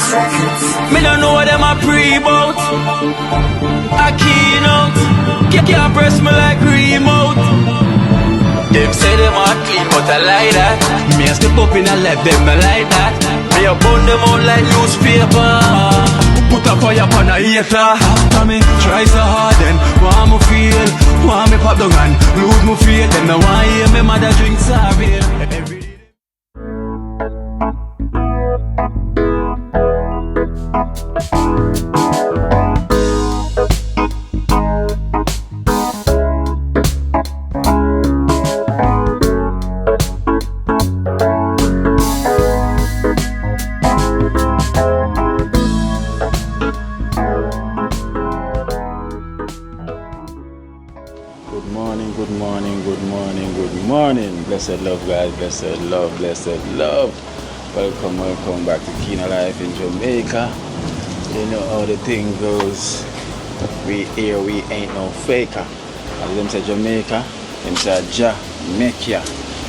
Me don't know what them a pre-bout. A keynote. Can't press me like remote. Them say them a clean, but I like that. Me a step up in a left, them I like that. Me a burn them out like newspaper. Put a fire upon a hater. After me try so hard, then want me feel, want me pop down and lose my faith. Them no want hear me mother drink sorry. Good morning, blessed love guys, blessed love. Welcome back to Kina Life in Jamaica. You know how the thing goes. We here, we ain't no faker. As them say Jamaica, them say JAMAICA.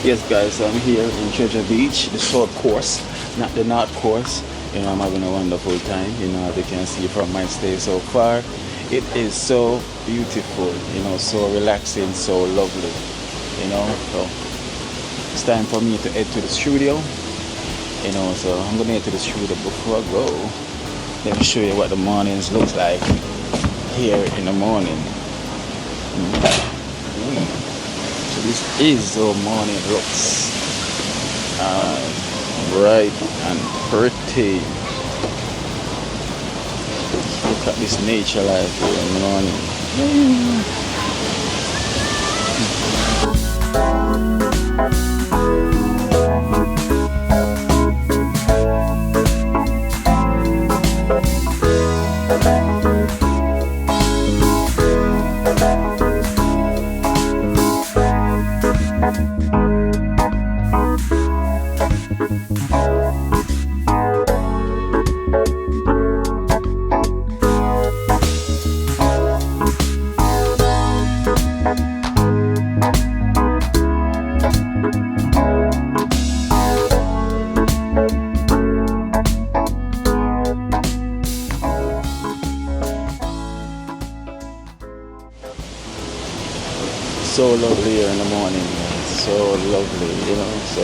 Yes guys, I'm here in Treasure Beach, the south course, not the north course. You know, I'm having a wonderful time. You know, as you can see from my stay so far. It is so beautiful, you know, so relaxing, so lovely, you know. So it's time for me to head to the studio, you know. So I'm gonna head to the studio. Before I go, let me show you what the mornings looks like here in the morning. So this is the morning looks bright and pretty. Look at this nature life here in the morning. So lovely here in the morning, so lovely, you know. So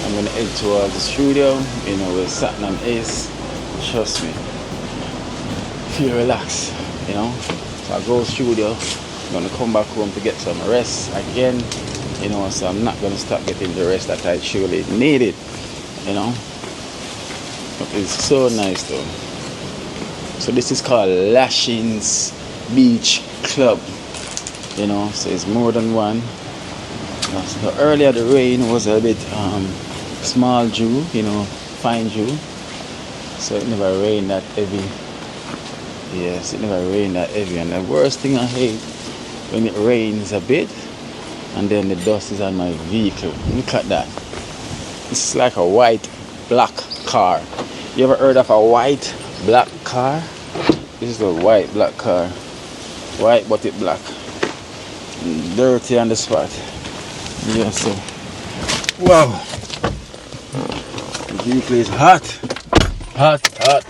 I'm gonna head towards the studio, you know, where Satnam is. Trust me, feel relaxed, you know. So I go studio, I'm gonna come back home to get some rest again, you know. So I'm not gonna stop getting the rest that I surely needed, you know. It's so nice though. So this is called Lashings Beach Club. You know, so it's more than one. So earlier the rain was a bit small dew, you know, fine dew. So it never rained that heavy. Yes, it never rained that heavy. And the worst thing I hate when it rains a bit and then the dust is on my vehicle. Look at that. It's like a white black car. You ever heard of a white black car? This is a white black car. White but it black. Dirty on the spot. Yeah, so wow, the vehicle is hot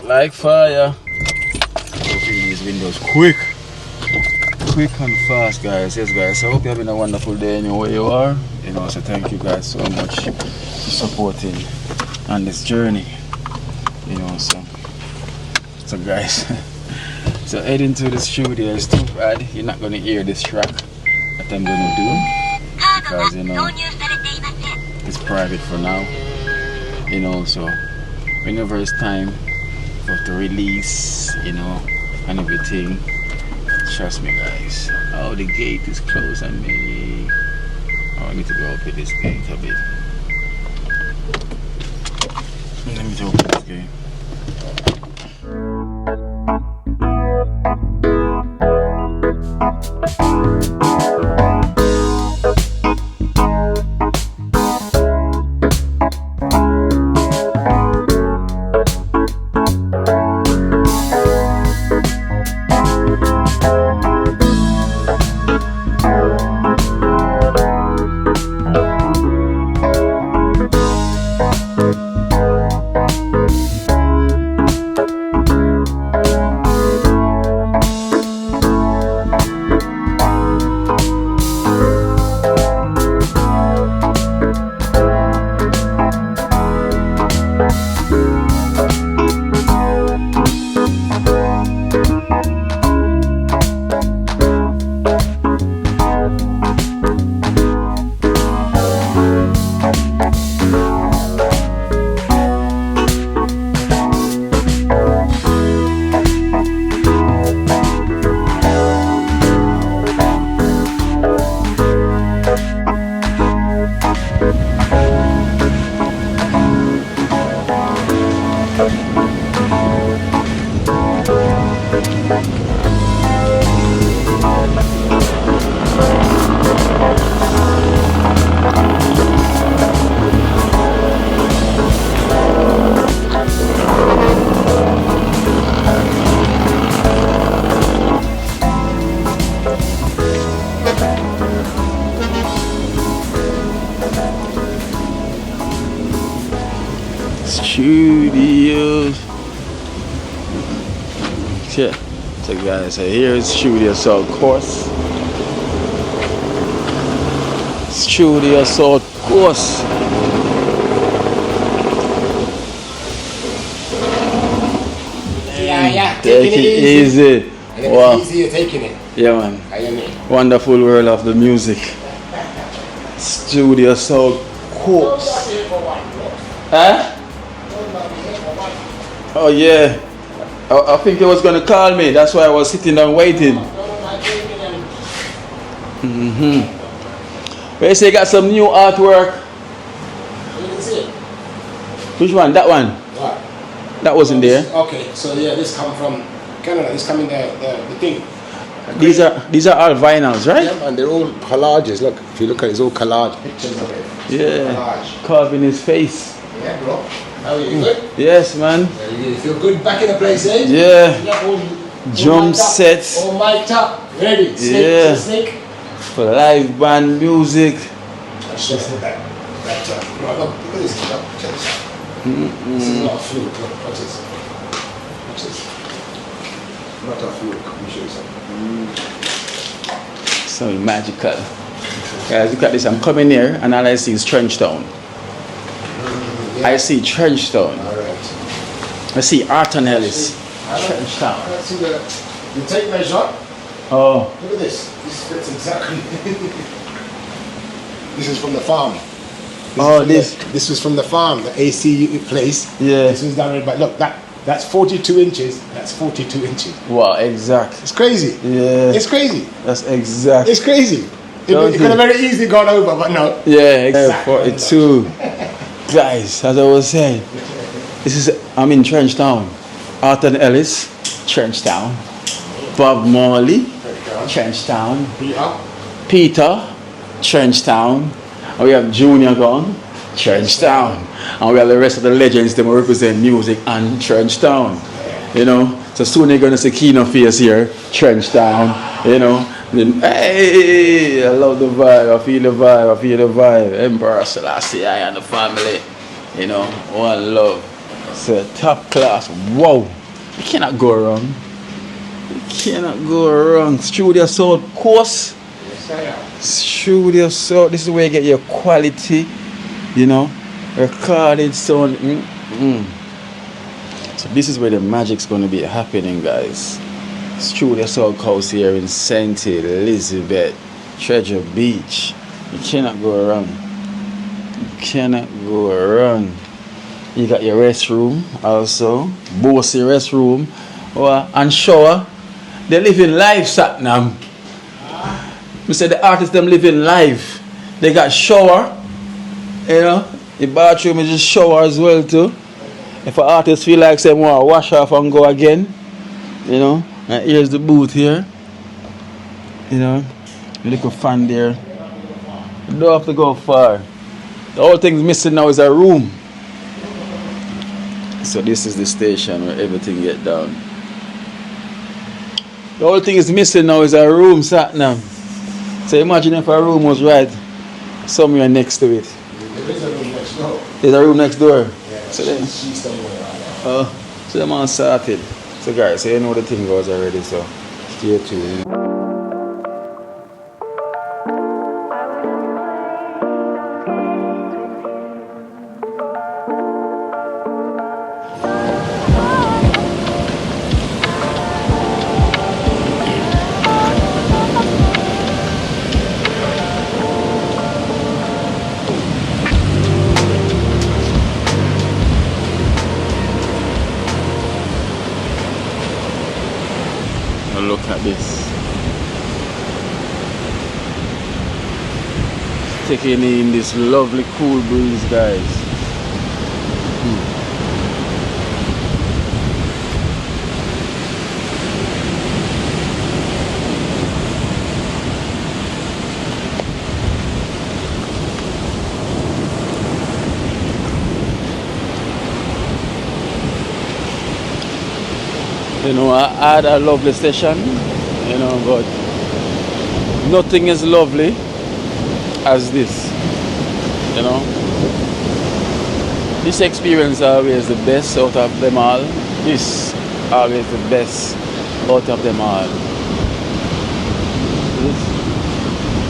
like fire. Open these windows quick and fast, guys. Yes guys, I hope you're having a wonderful day anywhere you are, you know. So thank you guys so much for supporting on this journey, you know. So guys, so heading to the studio is too bad you're not going to hear this track that I'm going to do, because you know it's private for now, you know. So whenever it's time for to release, you know, and everything, trust me guys. Oh, the gate is closed on me. Oh, I need to go up with this gate a bit. Let me open this gate. Studios. Yeah. So guys, so here's Studio South course. Studio South course. Yeah, Take it easy. Wow. Easy, you're taking it. Yeah, man. I am it. Wonderful world of the music. Studio South course. Huh? Oh yeah. I think he was gonna call me. That's why I was sitting down waiting. But you say you got some new artwork. You can see it. Which one? That one? What? That wasn't there. Okay, so yeah, this come from Canada. This coming the thing. These are all vinyls, right? Yeah, and they're all collages. Look, if you look at it, it's all collage pictures of it. Yeah. Collage. Carving his face. Yeah, bro. How are you? Good? Yes, man. You feel good back in the place, eh? Yeah. You got all Drum mic'd up, sets. all mic'd up. Ready? Snake, Yeah. snake. For live band music. Let's just look at that. Right, look at this. Look, check this out. This is not a fluke. Look, watch this. Watch this. Not a fluke. Let me show you something. So magical. Guys, look at this. I'm coming here and all I see is Trenchtown. I see Trenchtown. Alright. I see Arton Ellis. Trenchtown. Let's see the tape measure. Oh. Look at this. This fits exactly. This is from the farm. This was from the farm, the AC place. Yeah. This was down there, but look, that's 42 inches. That's 42 inches. Wow, exact. It's crazy. Yeah. It's crazy. That's exact. It's crazy. It could have very easily gone over, but no. Yeah, Exact. 42. Guys, as I was saying, I'm in Trenchtown. Arton Ellis, Trenchtown. Bob Marley, Trenchtown. Peter, Trenchtown. And we have Junior gone, Trenchtown. And we have the rest of the legends that represent music and Trenchtown. You know, so soon they're gonna see Kino Face here, Trenchtown. You know, then hey, I love the vibe, I feel the vibe, I feel the vibe. Emperor Selassie, I and the family. You know, one love. So top class. Wow, you cannot go wrong. You cannot go wrong. Studio South course. Studio South. This is where you get your quality. You know, recorded sound. So this is where the magic's going to be happening, guys. Studio South House here in St. Elizabeth, Treasure Beach. You cannot go wrong. You cannot go wrong. You got your restroom also, bossy restroom, and shower. They live in live, Satnam. We said the artists them living live. They got shower, you know. The bathroom is just shower as well too. If an artist feel like say want to wash off and go again, you know. And here's the booth here. You know, a little fan there. You don't have to go far. The whole thing's missing now is a room. So this is the station where everything get down. The whole thing is missing now is a room, Satnam. So imagine if a room was right somewhere next to it. There is a room next door. There's a room next door. Yeah, So then, she's somewhere around there. so them all sorted. So guys, so you know the thing goes already, so stay tuned. Look at this. Taking in this lovely cool breeze, guys. You know, I had a lovely session, you know, but nothing is lovely as this, you know. This experience always the best out of them all. This always the best out of them all.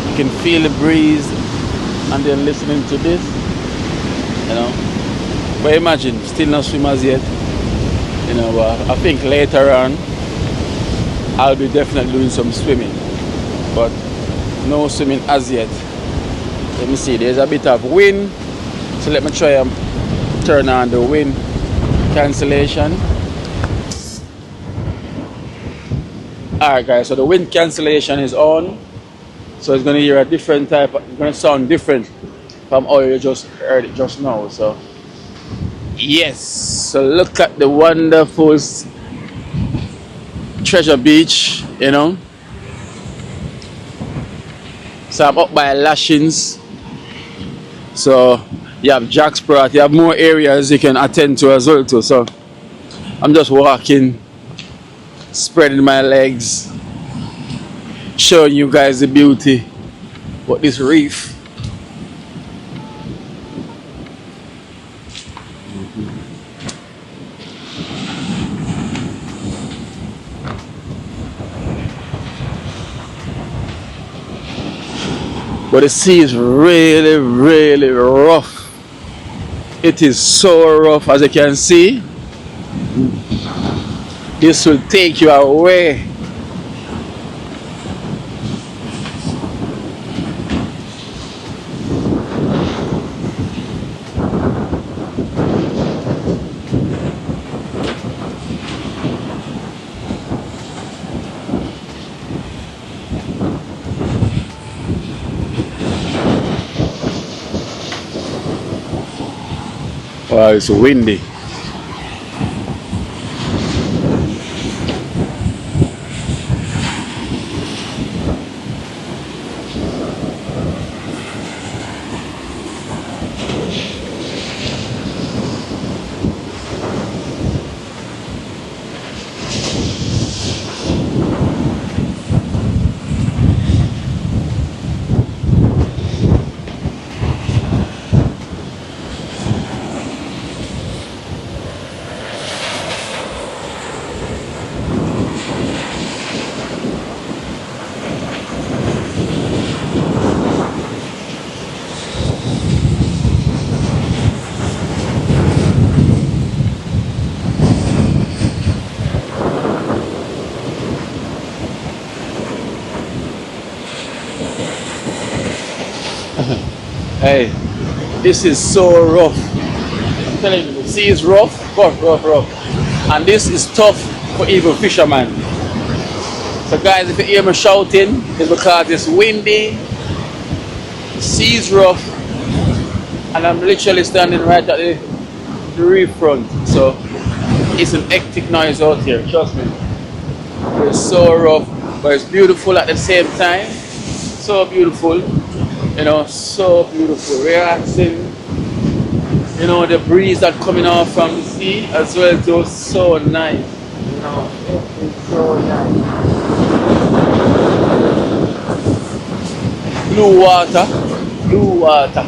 You can feel the breeze and then listening to this, you know. But imagine, still not swimmers yet. You know, I think later on I'll be definitely doing some swimming, but no swimming as yet. Let me see, there's a bit of wind, so let me try and turn on the wind cancellation. Alright guys, so the wind cancellation is on, so it's going to hear a different type, it's going to sound different from how you just heard it just now. So yes, so look at the wonderful Treasure Beach, you know. So I'm up by Lashings, so you have Jacksprat, you have more areas you can attend to as well too. So I'm just walking, spreading my legs, showing you guys the beauty of this reef. But the sea is really, really rough. It is so rough, as you can see. This will take you away. Wow, it's windy. Hey, this is so rough. I'm telling you, the sea is rough, rough. And this is tough for even fishermen. So guys, if you hear me shouting, it's because it's windy, the sea is rough, and I'm literally standing right at the reef front. So it's an hectic noise out here, trust me. It's so rough, but it's beautiful at the same time. So beautiful. You know, so beautiful, relaxing. You know, the breeze that coming off from the sea as well too, so nice. You know, it's so nice. Blue water, blue water.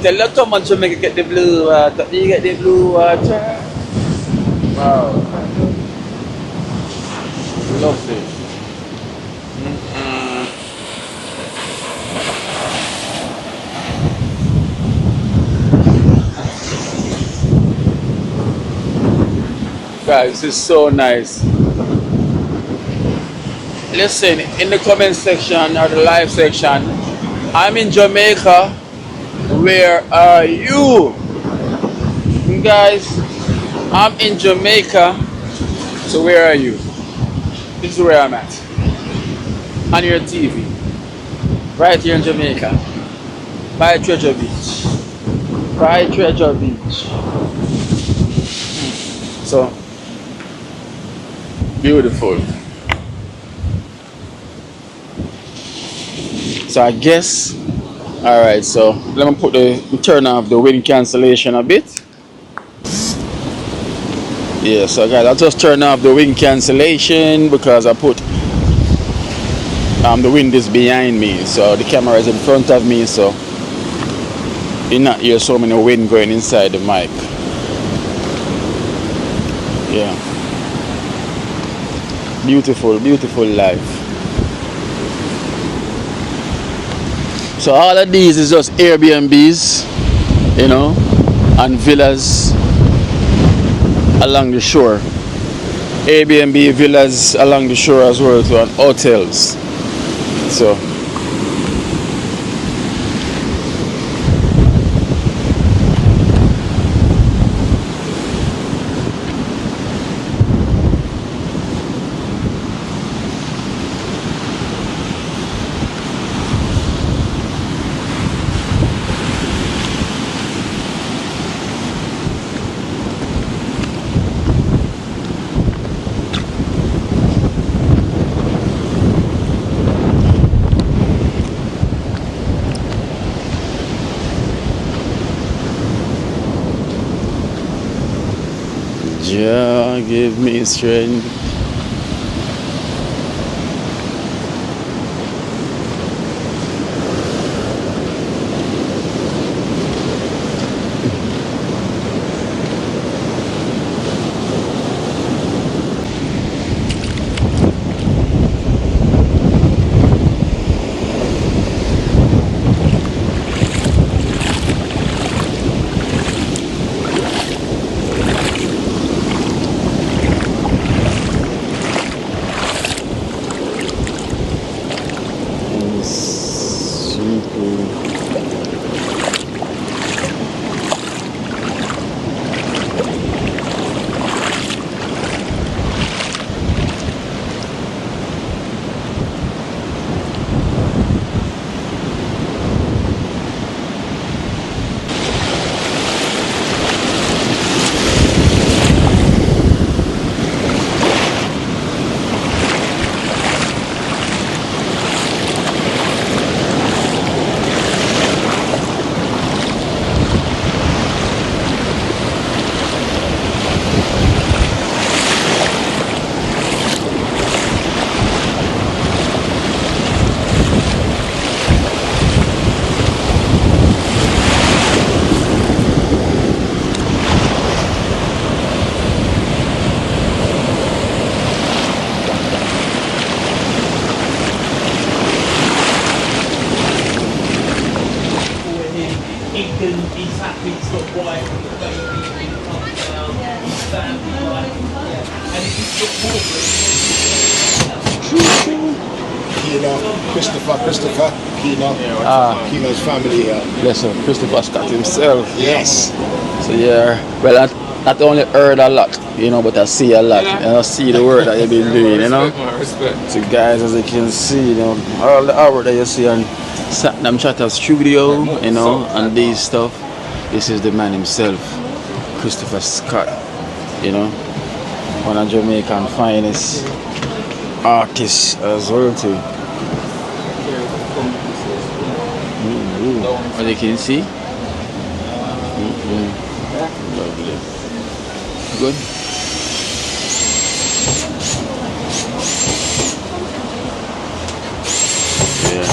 Tell the Tom to make it get the blue water. You get the blue water. Wow. Lovely. Guys, this is so nice. Listen, in the comment section or the live section, I'm in Jamaica. Where are you? Guys, I'm in Jamaica. So where are you? This is where I'm at. On your TV. Right here in Jamaica. By Treasure Beach. By Treasure Beach. So beautiful. So I guess, all right, so let me turn off the wind cancellation a bit. Yeah, so guys, I just turned off the wind cancellation because I put the wind is behind me, so the camera is in front of me, so you not hear so many wind going inside the mic. Yeah, beautiful, beautiful life. So all of these is just Airbnbs, you know, and villas along the shore. Airbnb villas along the shore as well too, and hotels. So Jah give me strength. Christopher, Keno, Keno's family here. Bless him, Christopher Scott himself. Yes. So yeah, well I only heard a lot, you know, but I see a lot, and I see the work that you've been doing, you know. So guys, as you can see, you know, all the hour that you see on Satnam Chatter Studio, you know, and these stuff, this is the man himself, Christopher Scott, you know, one of Jamaican finest artists as well too. As you can see, lovely, good. Yeah.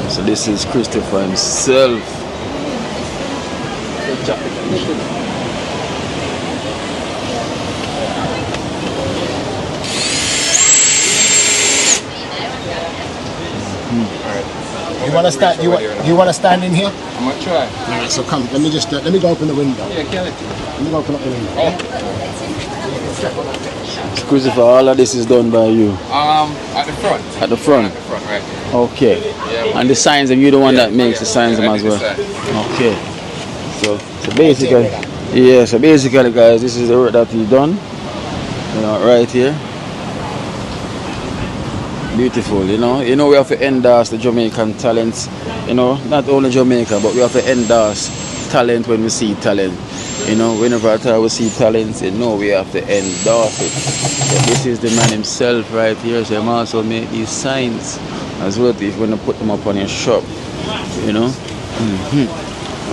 So this is Christopher himself. You want to stand? You want to stand in here? I'm gonna try. All right. So come. Let me go open the window. Yeah, kill it. Let me go open up the window. Oh. Christopher, all of this is done by you. At the front. At the front. At the front, right. Okay. Yeah. And the signs, and you're the one that makes the signs them as well. Okay. So basically, yeah. So basically, guys, this is the work that he done. You know, right here. Beautiful, you know. You know, we have to endorse the Jamaican talents. You know, not only Jamaica, but we have to endorse talent when we see talent. You know, whenever I we see talent, you know, we have to endorse it. So this is the man himself right here. So I'm also make these signs as well if you want to put them up on your shop. You know.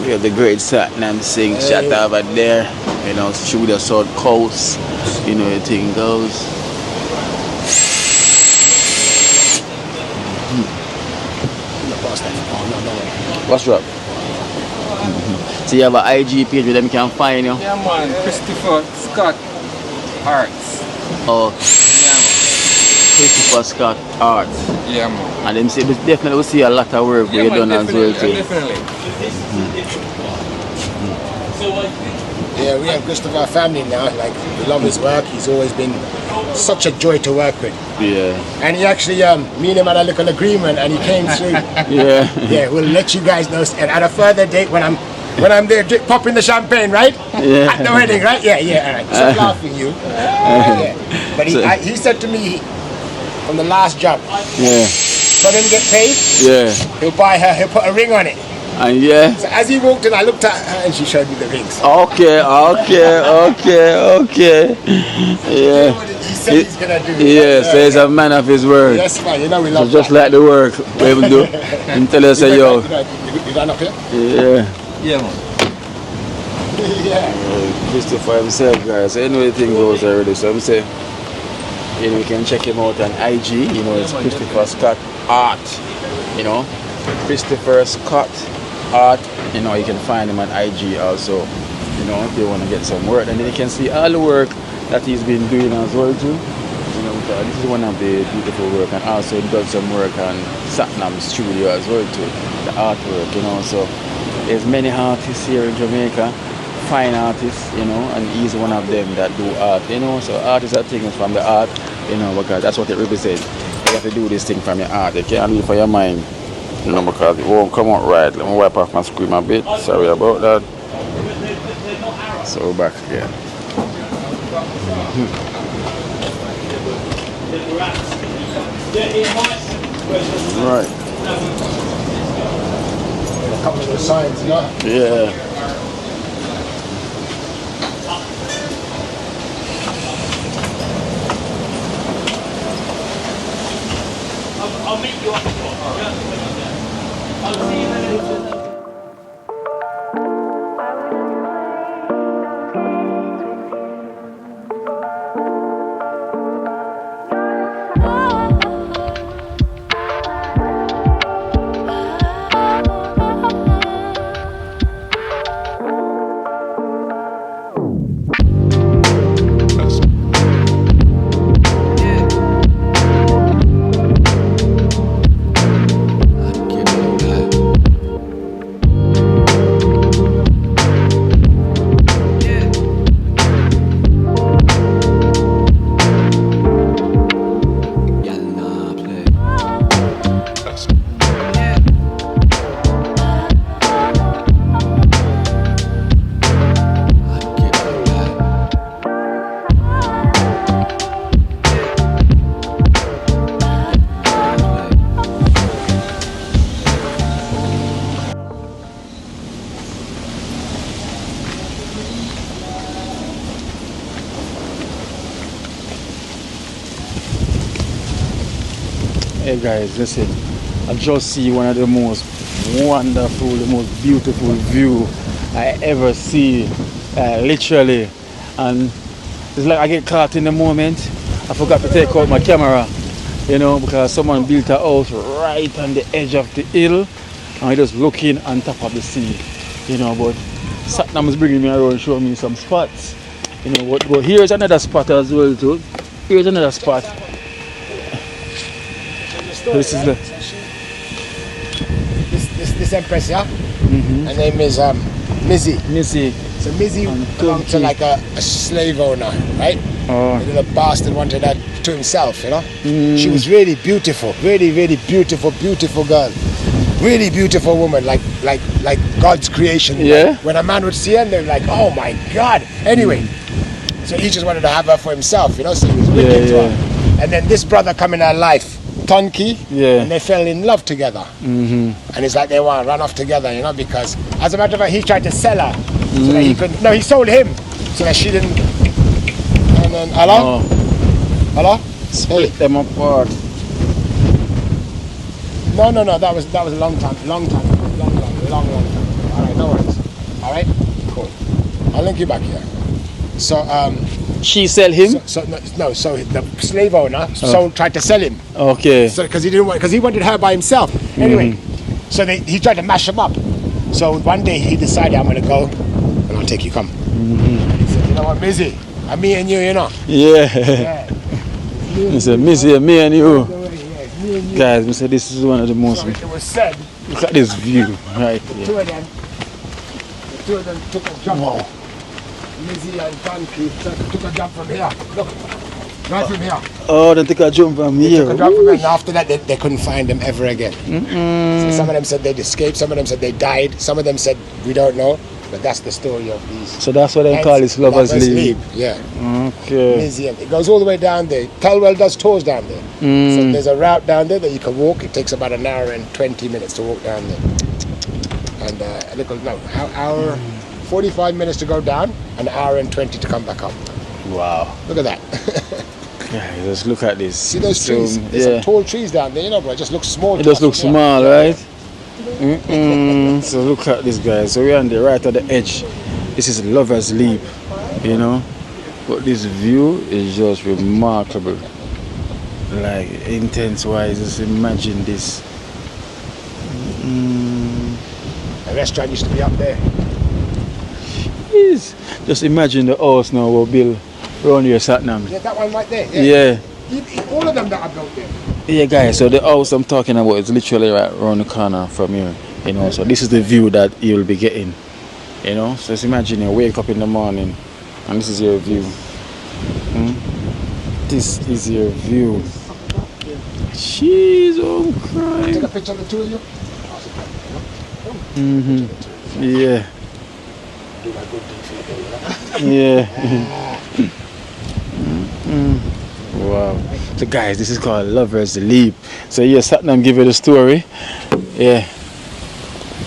We have the great Satnam Singh shot over there. You know, through the South Coast, you know, the thing goes. What's up? So you have an IG page where them can find you? Yeah, man. Christopher Scott Arts. Oh, Yeah, Christopher Scott Art. man. Yeah, man. And them say, definitely will see a lot of work where you done as well too. Definitely. Yeah, we have Christopher family now. Like, we love his work. He's always been such a joy to work with. Yeah. And he actually, me and him had a little agreement, and he came through. Yeah. Yeah, we'll let you guys know. And at a further date, when I'm there, popping the champagne, right? Yeah. At the wedding, right? Yeah, yeah. All right. So laughing, you. Yeah. But he said to me from the last job, Yeah. for him to get paid, Yeah. he'll buy her. He'll put a ring on it. And yeah. So as he walked in, I looked at her, and she showed me the rings. Okay. Yeah. He said he's gonna do. Yeah, so he's a man of his word. Yes, man. You know we So love just that. like the work we will do. And tell us, say, yo. You done up here? Yeah. Yeah, man. Yeah. Christopher himself, guys. So anyway, the thing goes already. So I'm saying, you know, you can check him out on IG. You know, it's Christopher Scott Art. You know, Christopher Scott Art. You know, you can find him on IG also. You know, if you want to get some work, and then you can see all the work that he's been doing as well too. You know, this is one of the beautiful work, and also he does some work on Satnam's studio as well too. The artwork, you know. So there's many artists here in Jamaica. Fine artists, you know, and he's one of them that do art, you know. So artists are taken from the art, you know, because that's what it represents. You have to do this thing from your art. You can't do it for your mind, you know, because it won't come out right. Let me wipe off my screen a bit. Sorry about that. So we're back here. Right. A couple of the signs, you know. Yeah. I'll meet you up. I'll see you later. Hey guys, listen, I just see one of the most wonderful, the most beautiful view I ever see, literally, and it's like I get caught in the moment. I forgot to take out my camera, you know, because someone built a house right on the edge of the hill, and I just looking on top of the sea, you know. But Satnam is bringing me around, showing me some spots, you know. But here's another spot as well too. Here's another spot. This is the this empress, yeah. Her name is Lizzy. Missy. So Lizzy belonged to like a slave owner, right? Oh. The little bastard wanted that to himself, you know. She was really beautiful, really, really beautiful, beautiful girl, really beautiful woman, like God's creation. Yeah. Like, when a man would see her, they're like, oh my God. Anyway, so he just wanted to have her for himself, you know. So he was wicked to her. And then this brother come in her life, Tonki, and they fell in love together. And it's like they want to run off together, you know, because as a matter of fact, he tried to sell her so that he could. No, he sold him so that she didn't. And then hello, hello, split them apart. No, that was a long time. All right, no worries. All right, cool. I'll link you back here. So she sell him? So the slave owner tried to sell him. Okay. So because he wanted her by himself. Anyway, so he tried to mash him up. So one day he decided, I'm gonna go and I'll take you come. He said, you know what, Lizzy, I'm me and you, you know. Yeah. He said, Missy, me and you. Guys, we said this is one of the most. So it was said. Look at this view right here. The two of them took a jump. Wow. Lizzy and Funky took a jump from here. Look, right from here. Oh, they took a jump from here. Took a jump from here, and after that, they couldn't find them ever again. So some of them said they'd escaped, some of them said they died, some of them said we don't know. But that's the story of these. So that's what they call this Lovers Leap. Yeah. Okay. Museum. It goes all the way down there. Telwell does tours down there. So there's a route down there that you can walk. It takes about an hour and 20 minutes to walk down there. And hour 45 minutes to go down, an hour and 20 to come back up. Wow. Look at that. Yeah, just look at this. See those trees? There's some tall trees down there, you know, but it just looks small. It just looks small, right? So look at this, guys. So we're on the right at the edge. This is Lovers Leap, you know. But this view is just remarkable. Like intense wise, just imagine this. The restaurant used to be up there. Jeez. Just imagine the house now we'll build around here, Satnam. Yeah, that one right there. Yeah. All of them that are built there. Yeah, guys, so the house I'm talking about is literally right around the corner from here, you know. So this is the view that you'll be getting, you know. So just imagine you wake up in the morning and this is your view. This is your view. Jeez, I'm crying. Take a picture of the two of you. Yeah. Do my good deed for you. Yeah. Wow. So guys, this is called Lovers Leap. So yeah, Satnam give you the story. Yeah.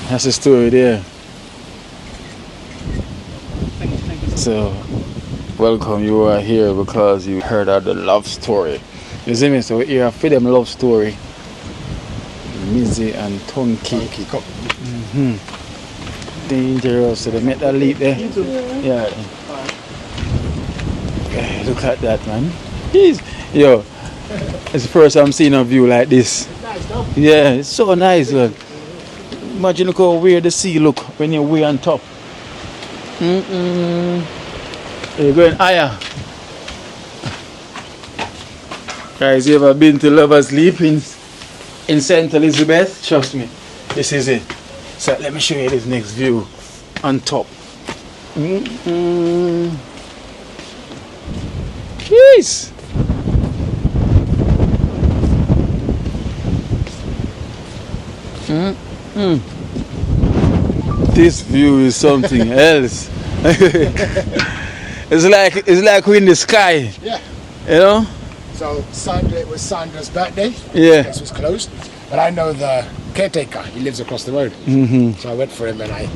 That's the story there. So welcome, you are here because you heard of the love story. You see me? So we're here for them love story. Lizzy and Tonky. Dangerous. So they made that leap there. Yeah. Look at that, man. Jeez. Yo, it's the first time I'm seeing a view like this. Yeah, it's so nice, man. Imagine look how weird the sea look when you're way on top. You're going higher. Guys, you ever been to Lovers Leap in St. Elizabeth? Trust me, this is it. So let me show you this next view on top. Jeez. This view is something else. It's like we're in the sky. Yeah. You know? So it was Sandra's birthday. Yeah. This was closed. But I know the caretaker. He lives across the road. So I went for him and I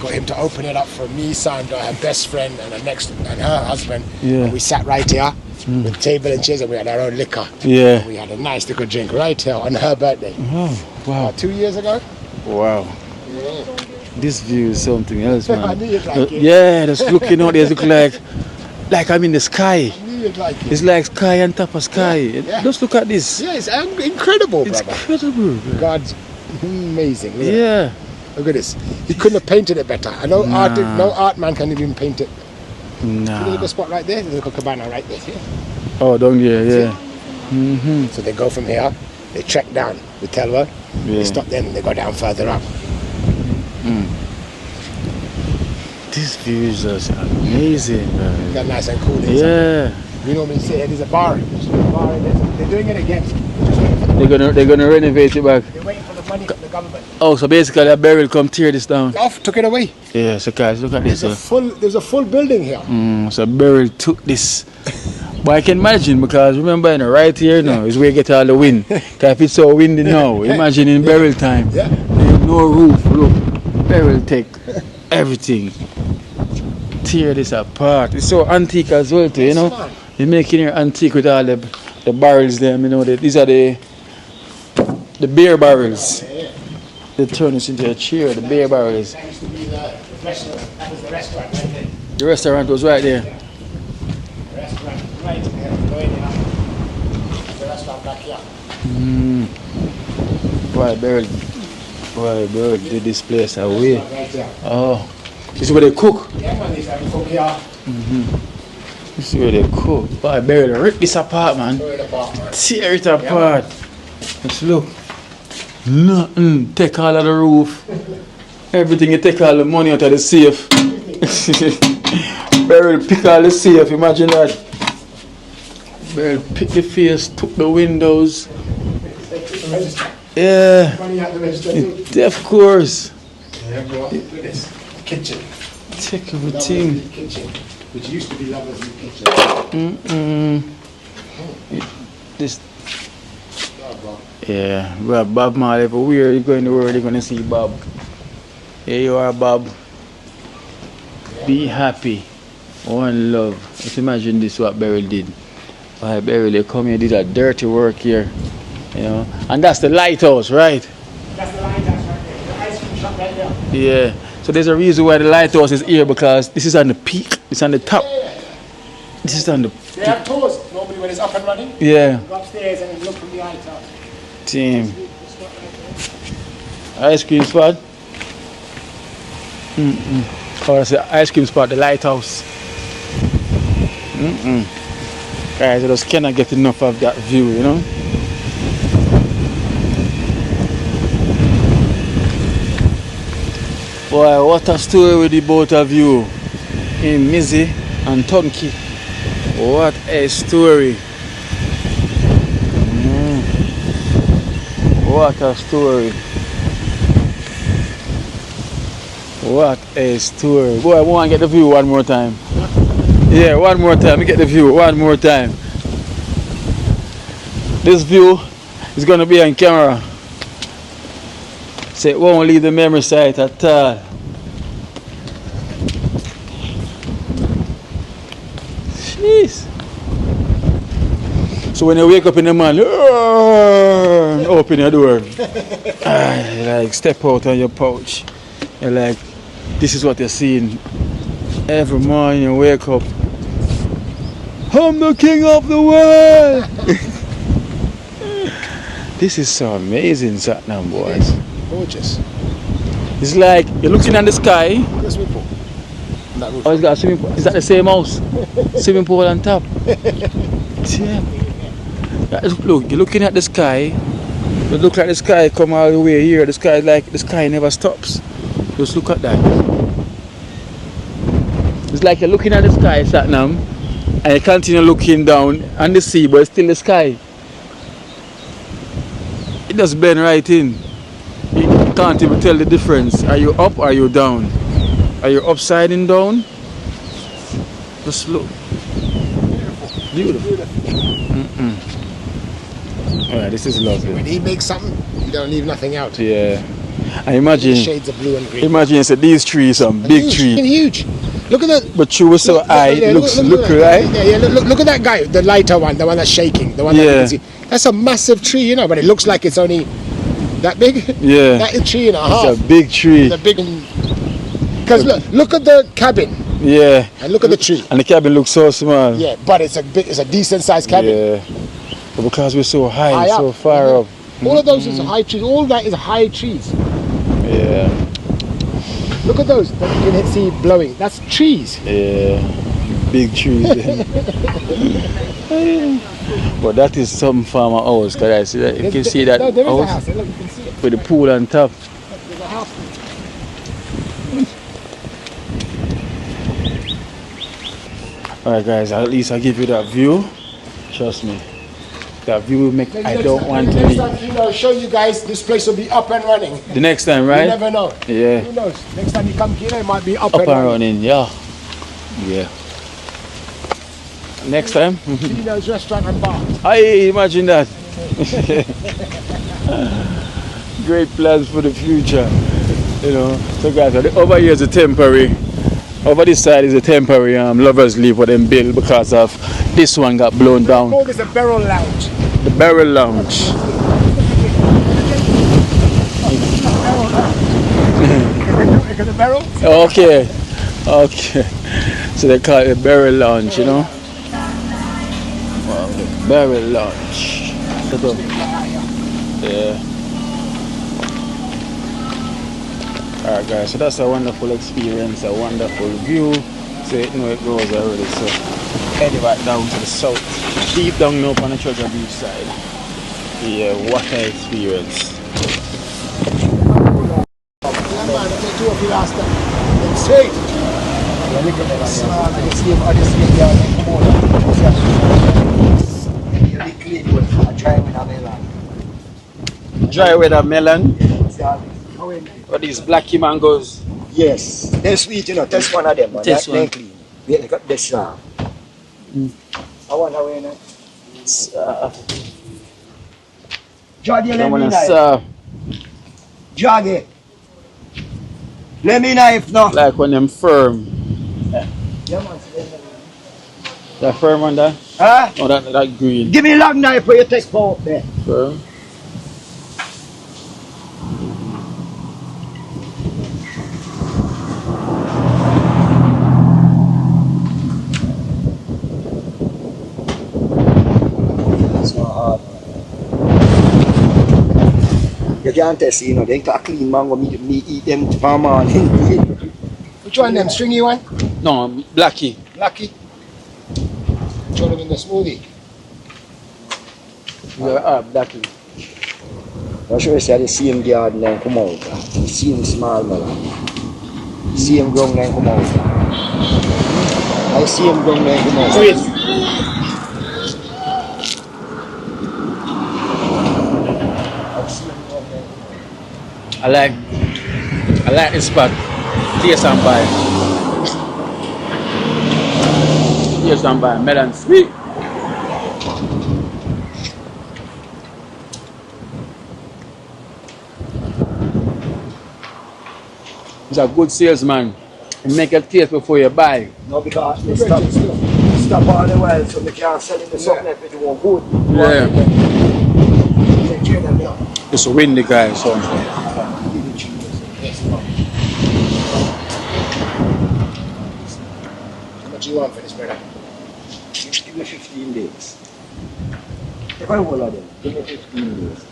got him to open it up for me, Sandra, her best friend, and her husband. Yeah. And we sat right here with table and chairs, and we had our own liquor. Yeah. And we had a nice little drink right here on her birthday. Oh, wow. 2 years ago. Wow. Yeah. This view is something else, man. I knew you'd like it. Yeah, just looking out there, look like I'm in the sky. I knew you'd like it. It's like sky on top of sky. Yeah. Just look at this. Yeah, it's incredible, It's brother. incredible. God's amazing. Look at Yeah. it. Look at this. He couldn't have painted it better. I know no art man can even paint it. Nah. Look at the spot right there. There's a little cabana right there. Yeah. Oh, down here, yeah. So they go from here, they trek down the Telwa, they stop then and they go down further up. This view is just amazing, man. Got nice and cool. Yeah. We normally say there's a bar. They're doing it again. They're gonna renovate it back. They're waiting for the money from the government. Oh, so basically a barrel come tear this down. Off, took it away. Yeah, so guys, look at this. There's a full building here. So barrel took this. But I can imagine because remember, you know, right here now is where you get all the wind. Because if it's so windy now, imagine in barrel time. Yeah. There's no roof. Look, barrel take everything. Tear this apart. It's so antique as well too, you know. You're making it antique with all the barrels there, you know. These are the beer barrels. They turn this into a chair, the beer barrels. That used to be the restaurant. That was the restaurant right there. The restaurant was right there. Right here, go in here. The restaurant back here. Why Beryl did this place away? Right here. Oh, this is where they cook. Yeah, man, this is cook here. This is where they cook. Why Beryl rip this apart, man? Go in the apartment. Tear it apart. Let's look. Nothing. Take all of the roof. Everything, you take all the money out of the safe. Beryl pick all the safe, imagine that. Beryl pick the face, took the windows. Yeah. Money at the register too. Of course. Yeah, bro. Look at this. Kitchen. Take everything. Lovely kitchen. Which used to be Lovers in Kitchen. This. Oh, bro. Yeah, well, Bob Marley, everywhere you go in the world, you're gonna see Bob. Here you are, Bob. Be happy. One love. Just imagine this, what Beryl did. Why, Beryl, they come here, did a dirty work here. You know, and that's the lighthouse, right? That's the lighthouse right there. The ice cream shop right there. Yeah. So there's a reason why the lighthouse is here, because this is on the peak. It's on the top. This is on the. They have tours normally when it's up and running. Yeah. Go upstairs and look from the lighthouse. Team. Ice cream spot. Or it's the ice cream spot, the lighthouse. Guys, I just cannot get enough of that view, you know. Boy, what a story with the both of you in Lizzy and Tonky. What a story. What a story. What a story. Boy, I want to get the view one more time. Yeah, one more time. Get the view one more time. This view is going to be on camera. So it won't leave the memory site at all. Jeez. So when you wake up in the morning, open your door. You like step out on your pouch. You're like, this is what you're seeing. Every morning you wake up. I'm the king of the world. This is so amazing, Satnam boys. Gorgeous. It's like you're looking at the sky. The swimming pool. That roof. Oh, it's got a swimming pool. Is that the same house? Swimming pool on top. Yeah. Look, you're looking at the sky. It looks like the sky come all the way here. The sky is like the sky never stops. Just look at that. It's like you're looking at the sky, Satnam, and you continue looking down on the sea, but it's still the sky. It just blend right in. You can't even tell the difference. Are you up or are you down? Are you upside and down? Just look. Beautiful. Alright, this is lovely. When he makes something, he don't leave nothing out. Yeah. I imagine. Shades of blue and green. Imagine it's these trees, some big tree. Huge. Look at that. But you were so high, it looks right. Yeah, look at that guy, the lighter one, the one that's shaking, the one that you can see. That's a massive tree, you know, but it looks like it's only that big. Yeah. That is a tree and a half. It's a big tree. It's a big. Because look at the cabin. Yeah. And look at the tree. And the cabin looks so small. Yeah, but it's a decent sized cabin. Yeah. But because we're so high so far up. All of those is high trees. All that is high trees. Yeah. Look at those that you can see blowing. That's trees. Yeah. Big trees. But that is some farmer house, because I see that you can see that there is a house house. Look, you can see it. with the pool on top. There's a house. Alright guys, at least I give you that view. Trust me. That view will make I don't want to leave. Next time, show you guys this place will be up and running. The next time, right? You never know. Yeah. Who knows? Next time you come here, it might be up Up and and running. running, yeah. Yeah. Next time. Tino's restaurant and bar. I imagine that. Great plans for the future. You know. So guys, over here is a temporary. Over this side is a temporary lovers leave for them build because of this one got blown down. Oh, there's a barrel lounge. The barrel lounge. Look at the barrel. Okay. Okay. So they call it a barrel lounge, you know. Wow, very large. Yeah. Alright guys, so that's a wonderful experience, a wonderful view. So you know it goes already. So heading back down to the south. Deep down now on the Treasure Beach side. Yeah, what an experience. Dry weather melon. What these blacky mangoes? Yes, they're sweet, you know. Test one of them, man. Test one. They're clean. Yeah, they got this I want away now. Joggy, let me know. Joggy. Let me know if not. Like when them firm. Yeah, man. That firm on that? Huh? Oh, that green. Give me a long knife for you take for up there. Firm. You can't test, you know, they got a clean mango, me eat them for morning. Which one them, stringy one? No, blacky. Lucky. Throw them in the smoothie. Yeah, blacky. I'm sure it's the same garden and come out. The same small melon. Same ground and come out. I see him ground and come out. Wait. I like this spot. Taste and buy. Taste and buy. Melon sweet. He's a good salesman. He make a taste before you buy. No, because they stop all the while so they can't sell it to something if it won't good. Yeah. It's a windy guy, so. How much you want for this, brother? Give me 15 days. If I will of them, give me 15 days.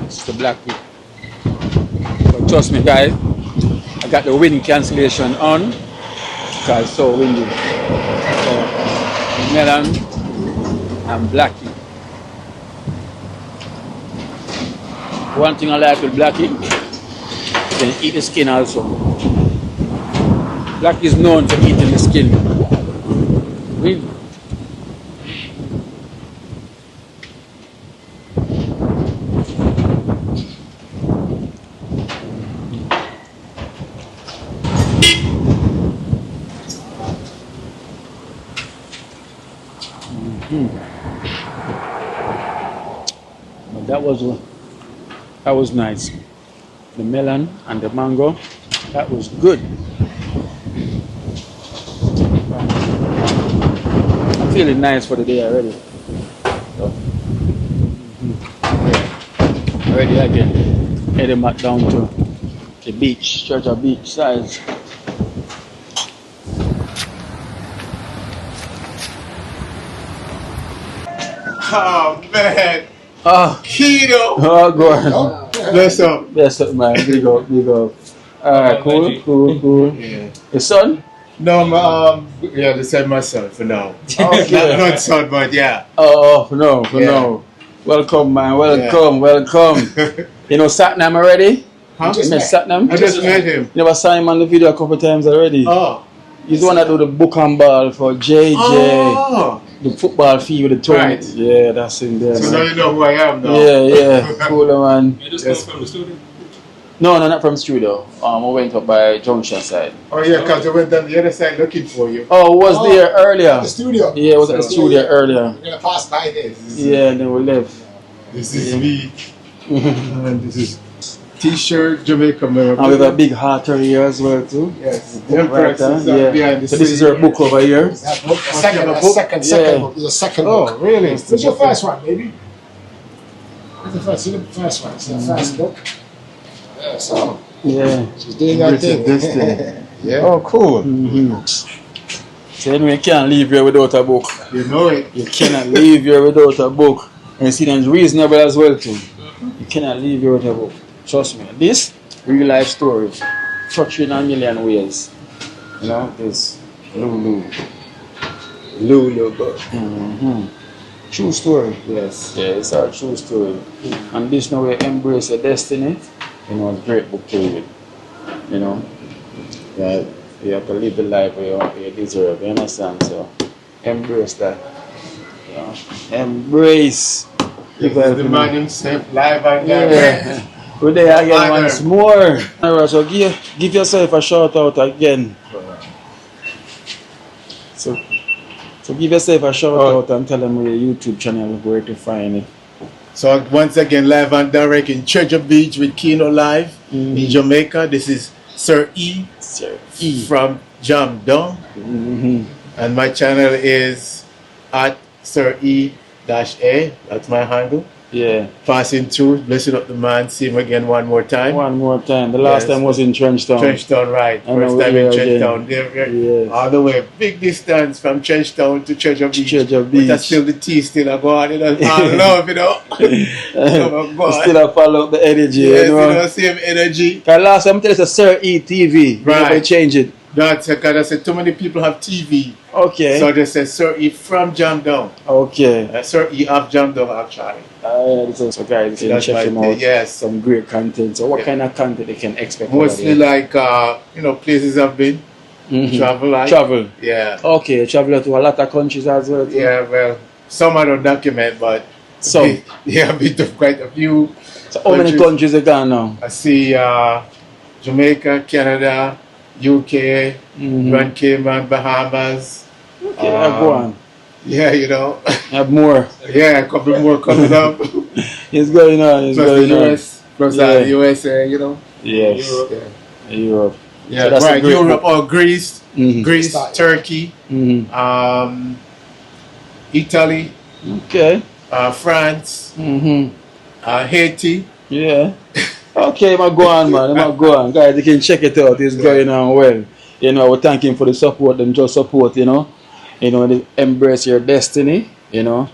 It's the black pig. But trust me guys, I got the wind cancellation on because it's so windy. So melon and blacky. One thing I like with blacky, you can eat the skin also. Blacky is known for eating the skin. Really? But that was nice. The melon and the mango, that was good. I'm feeling nice for the day already. So, already again, heading back down to the beach, Treasure Beach side. Oh man, Keto. keto. Oh, go on. Bless up. Yes, man. Big up, big up. Alright, cool. Yeah. Your son? No, yeah, this is my son for now. Okay. Not son, but yeah. Oh, no. Welcome, man. Welcome. You know Satnam already? Huh? You met Satnam? I just met him. You never saw him on the video a couple times already? Oh. He's the one that do the book and ball for JJ. Oh. The football fee with the tournament. Right. Yeah, that's in there. So Man. now you know who I am now. Yeah. Cool, man. You just come from the studio? No, not from studio. I went up by Junction side. Oh yeah, because I went down the other side looking for you. Oh, was there earlier? The studio. Yeah, I was at the studio earlier. We're gonna pass by this. Yeah, and then we left. This is me. And this is T-shirt, Jamaica mirror. And we have a big heart here as well too. Yes. Book right there. Yeah. Behind the So this is scene. our book over here. That book, a second Yeah. book. There's a second book. Oh, really? This is your first one, baby. That's the first one. It's the first book. Yeah, so Yeah. she's doing her thing. Yeah. Oh, cool. So anyway, you can't leave here without a book. You know it. You cannot leave here without a book. And you see that's reasonable as well too. You cannot leave here without a book. Trust me. This real life story. Touch you in a million ways. You know, this Lulu. But True story. yes. Yeah, it's our true story. And this now we embrace your destiny. You know, it's a great book to read. You know. Yeah, you have to live the life you deserve, you understand? So embrace that. You know? Embrace. The man himself, live and direct. Yeah. We're there again Honor. once more. Alright, so give yourself a shout out again. So give yourself a shout out and tell them your YouTube channel where to find it. So once again, live and direct in Treasure Beach with Kino Live in Jamaica. This is Sir E, from Jam Dong. And my channel is at Sir E-A. That's my handle. Yeah. Passing through, blessing up the man. See him again one more time. One more time. The last time was in Trenchtown. Trenchtown, right. I know First time we're in here Trenchtown. Yes. All the way. Big distance from Trenchtown to Treasure Beach. Treasure But Beach. that's still the tea still a go on. You know, all love, you know. Come on, Still a follow up the energy, yes, you know. you know, same energy. Cause last time I tell us a Sir E TV. Right. Nobody change it. That's because I said too many people have TV. Okay. So they said Sir E from Jam Down. Okay. Sir E of Jam Down actually. So guys, you can That's check right him there, out. yes. Some great content. So what kind of content they can expect? Mostly over there? like you know, places I've been. Travel like. Travel. Yeah. Okay, travel to a lot of countries as well. Too. Yeah, well, some I don't document, but Some. yeah, I've been to quite a few. So how many countries you gone now? I see Jamaica, Canada, UK, Grand Cayman, Bahamas. Okay, go on. Yeah, you know. Have more. Yeah, a couple more coming up. It's going on. It's Plus going the US, plus Yeah. the USA, you know. Yes. Europe. Yeah. Europe. Yeah, So that's a right. great Europe book. or Greece, Greece, Turkey, Italy, Okay. France, Haiti. Yeah. Okay, go on, man. Go on. Guys, you can check it out. It's going on well. You know, we're thanking for the support. Them just support, you know. You know, they embrace your destiny, you know.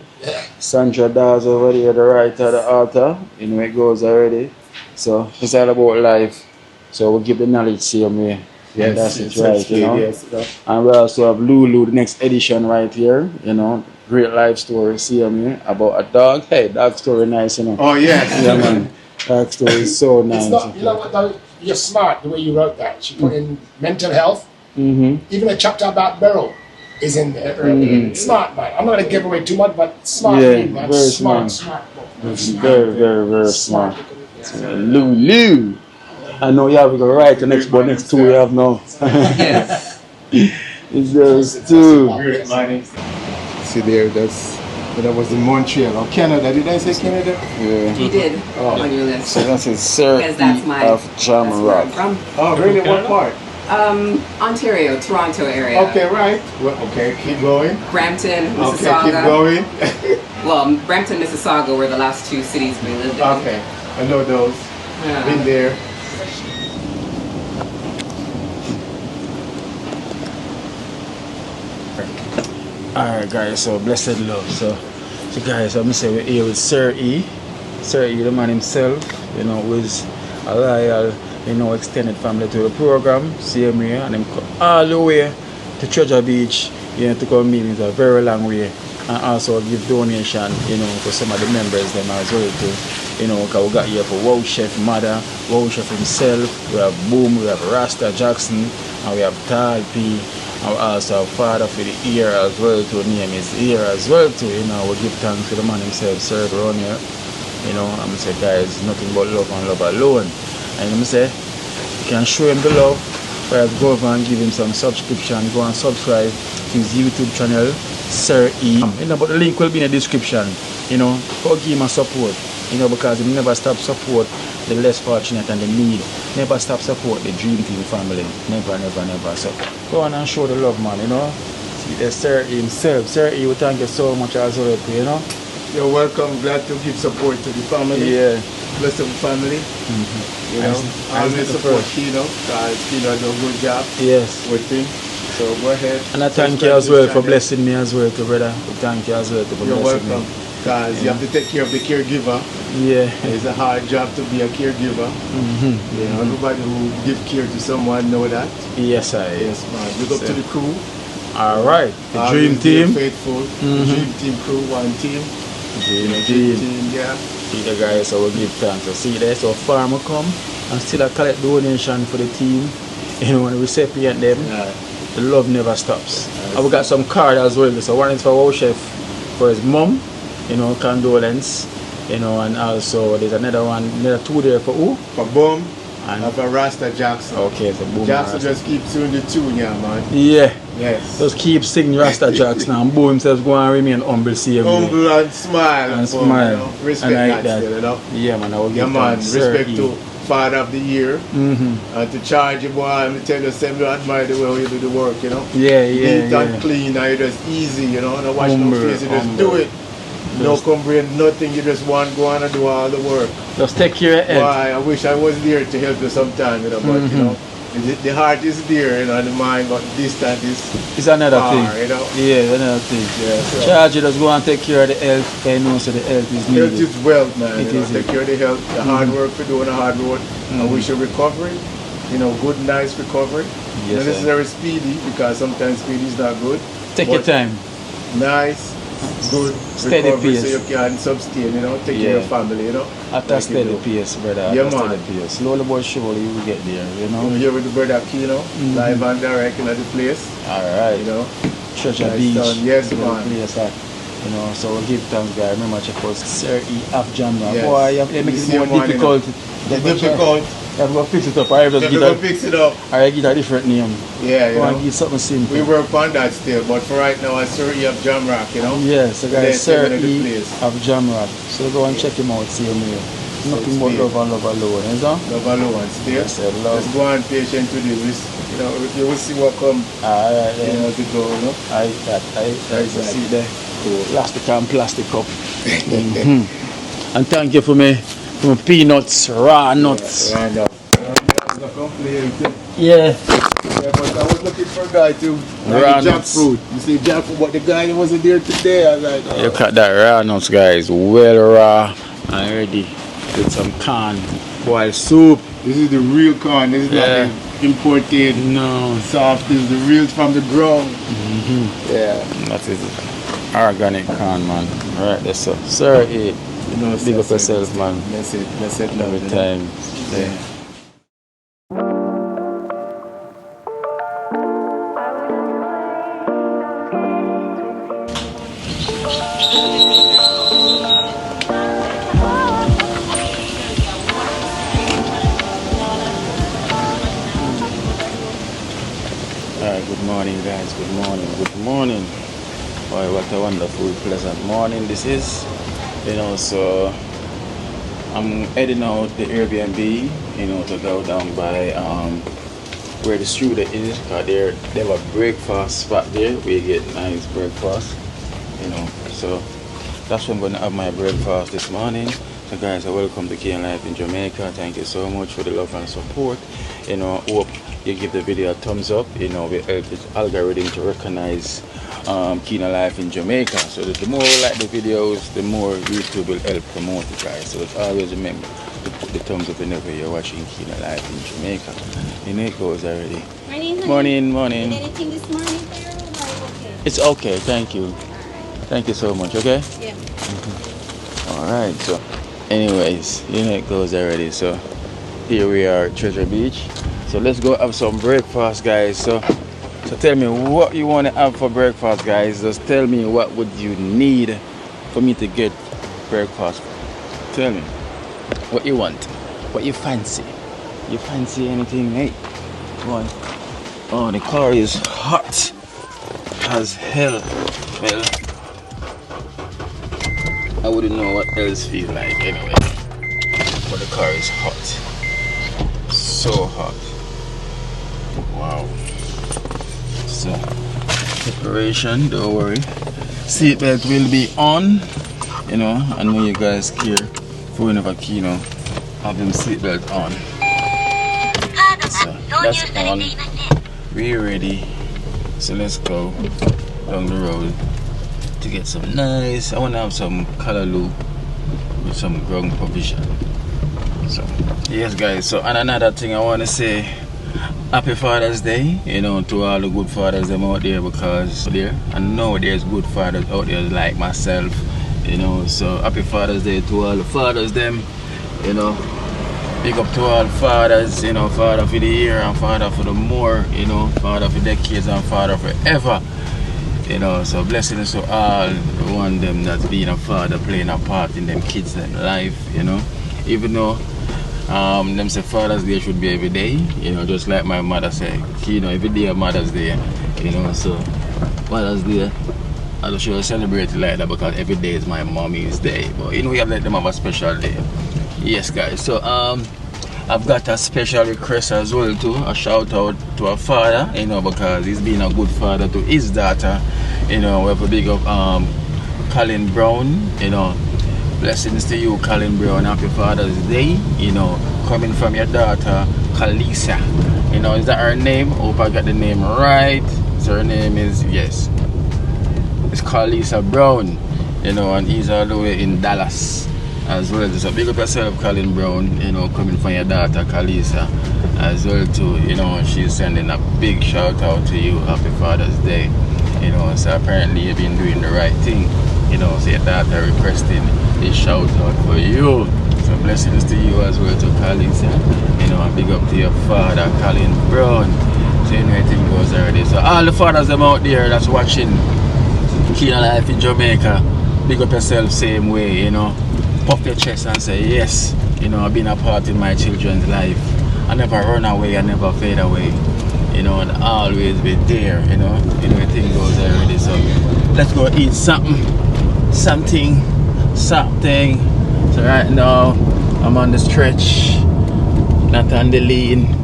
Sandra Dawes over there, the right at the altar. You know, it goes already. So it's all about life. So we'll give the knowledge same way. Yes, And that's it's it, right, you know. yes, And we also have Lulu, the next edition right here, you know. Great life story, see me, about a dog. Hey, dog story nice, you know. Oh yes. Yeah, man. Dog story is so nice. It's not, you know what though? You're smart the way you wrote that. She put in mental health. Even a chapter about Beryl is in there. Smart, man. I'm not going to give away too much, but smart, Yeah, man. very Smart smart. book. Very, very, very smart. Lulu. I know you have to go right the next book, next two we have now. It's those two. Great money. See there, that was in Montreal or Canada. Did I say Canada? Yeah. You did on your list. So that's his Sir Because that's E my of that's where I'm JAMAICA. from. Oh, really? What part? Ontario, Toronto area. Okay, right. Well, okay, keep going. Brampton, Okay, Mississauga. keep going. Well, Brampton, Mississauga were the last two cities we lived in. Okay, I know those. Yeah. Been there. Alright guys, so blessed love. So guys, I'm gonna say we're here with Sir E. Sir E, the man himself, you know, who is a loyal, you know, extended family to the program. See him here, and him come all the way to Treasure Beach, you know, to come meet. It's a very long way. And also give donation, you know, to some of the members them as well too. You know, because we got here for Wow Chef Mother, Wow Chef himself, we have Boom, we have Rasta Jackson, and we have Tal P. And we also have Father for the ear as well to name his ear as well too. You know, we give thanks to the man himself, Sir around here. You know, I'm gonna say guys, nothing but love and love alone. And I'm gonna say you can show him the love, but go over and give him some subscription, go and subscribe to his YouTube channel, Sir E. You know, but the link will be in the description. You know, go give him a support. You know, because he never stop support the less fortunate and the need. Never stop support the Dream Team family. Never, never, never. So go on and show the love, man, you know. See the Sir himself. Sir, we thank you so much as well, you know. You're welcome. Glad to give support to the family. Yeah. Bless the family. You know, always support Kino. Kino does a good job. Yes. With him. So go ahead. And I thank you as well for blessing me as well, brother. We thank you as well for You're blessing welcome. me. Because you have to take care of the caregiver. Yeah. It's a hard job to be a caregiver. You know, everybody who give care to someone know that. Yes, Yes, man. Look up to the crew. All right. The Always Dream Team. Faithful. Dream Team crew, one team. Dream Team, Team. yeah. See the guys, so we give thanks. So see there, so farmer come and still I collect donation for the team. You know, when the recipient them, the love never stops. And we got some card as well. So one is for our chef, for his mom, you know, condolence. You know, and also there's another one, another two there for who? For Boom. And for Rasta Jackson. Okay, so Boom. Jackson just keeps doing the tune, yeah, man. Yeah. Yes. Just keep singing Rasta Jackson and Boom himself go and remain humble, see humble and smile. And smile. You know? Respect and I like that. Still, you know? Yeah, man. I will give man. thanks. Respect to Father of the Year. And to charge you, boy, and tell you, say, you admire the way you do the work, you know? Yeah, yeah. Neat and clean, and you just easy, you know? No watch no face, you just do it. No comprehend nothing, you just want to go on and do all the work. Just take care of it. Why, I wish I was there to help you sometime, you know, but you know, the heart is there, you know, and the mind, but the distance is it's another far, thing. You know? Yeah, another thing. Yeah, so. Charge you just go and take care of the health, I know so the health is needed. Health is wealth, man. It is. Take care of the health, the hard work for doing the hard work. I wish you recovery, you know, good, nice recovery. Yes, not necessarily speedy, because sometimes speedy is not good. Take your time. Nice, good steady recovery pace. so you can sustain, you know, take care of your family, you know. At a steady pace, brother. Yeah, at a man. steady pace. Slowly but surely you will get there, you know. You're here with the brother Kino, live and direct in the place. Alright. You know. Treasure Nice Beach. done. Yes, you know, man. Place at, you know, so we'll give thanks, guys. Remember, check out Sir E. Afjamra. Yes. Boy, you have to make it more difficult. The difficult. You have to go fix it up. I just You have to fix it up. I give it a different name. Yeah, you Go know. and give something simple. We work on that still, but for right now, it's Sir E of Jamrock, you know. Yeah, so guys, Sir E place. of Jamrock. So go and check him out, see him here. Nothing but love and love alone, you know? Love alone, still. Yes, I love. Just go on patient to this. You know, you will see what come. Alright, You know, to go, you know. I see there. Plastic and plastic cup. And thank you for me peanuts, raw nuts. Yeah, right no complaint. Yeah. Yeah, but I was looking for a guy to Raw like nuts. jackfruit. You see jackfruit, but the guy wasn't there today. I was like, oh. Look at that raw nuts, guys. Well raw and ready with some corn boiled soup. This is the real corn. This is not the imported No. soft. This is the real from the ground. Yeah. That is organic corn, man. Right there, so. Sir, eat. You know, Big up yourself, man. That's it. That's it. Every time. Yeah. Alright, good morning, guys. Good morning. Good morning. Boy, what a wonderful, pleasant morning this is. You know, so I'm heading out the Airbnb, you know, to go down by where the studio is, because they have a breakfast spot there where you get nice breakfast, you know. So that's where I'm gonna have my breakfast this morning. So guys, welcome to Kino Life in Jamaica. Thank you so much for the love and support. You know, hope you give the video a thumbs up. You know, we help the algorithm to recognize Kino Life in Jamaica. So that the more you like the videos, the more YouTube will help promote it, guys. So always remember to put the thumbs up whenever you're watching Kino Life in Jamaica. You know it goes already. Morning, honey. Morning, morning. Did anything this morning for your room? Are you okay? It's okay, thank you. Thank you so much, okay? Yeah. Alright, so anyways, you know it goes already. So here we are at Treasure Beach. So let's go have some breakfast, guys. So tell me what you want to have for breakfast, guys. Just tell me what would you need for me to get breakfast. Tell me what you want, what you fancy. You fancy anything, mate? Come on. Oh, the car is hot as hell. Well, I wouldn't know what else feel like anyway. but the car is hot. So hot. Wow. So, preparation, don't worry. Seatbelt will be on. You know, I know you guys care for whenever Kino have them seatbelt on. So, that's on. We're ready. So let's go down the road to get some nice. I want to have some callaloo with some ground provision. So yes guys, so and another thing I want to say, happy Father's Day, you know, to all the good fathers them out there, because there I know there's good fathers out there like myself, you know. So happy Father's Day to all the fathers them, you know. Big up to all fathers, you know, father for the year and father for the more, you know, father for decades and father forever, you know. So blessings to all the one them that's being a father, playing a part in them kids' life, you know. Even though them say Father's Day should be every day, you know, just like my mother said, you know, every day of Mother's Day, you know. So Father's Day, I just should celebrate it like that because every day is my mommy's day. But you know, we have let them have a special day. Yes guys, so I've got a special request as well too, a shout out to a father, you know, because he's been a good father to his daughter, you know. We have a big up Colin Brown, you know. Blessings to you, Colin Brown. Happy Father's Day, you know, coming from your daughter Kalisa, you know. Is that her name? Hope I got the name right. So her name is, yes, it's Kalisa Brown, you know, and he's all the way in Dallas as well. So big up yourself, Colin Brown, you know, coming from your daughter Kalisa as well too, you know. She's sending a big shout out to you. Happy Father's Day, you know. So apparently you've been doing the right thing, you know. So your daughter requesting this shout out for you. So blessings to you as well to Kalisa, you know, and big up to your father Colin Brown. So you know, everything goes already. So all the fathers them out there that's watching Kino Life in Jamaica, big up yourself same way, you know. Puff your chest and say, yes, you know, I've been a part in my children's life. I never run away, I never fade away, you know, and always be there, you know. You know, everything goes already. So let's go eat something. So right now I'm on the stretch, not on the lean.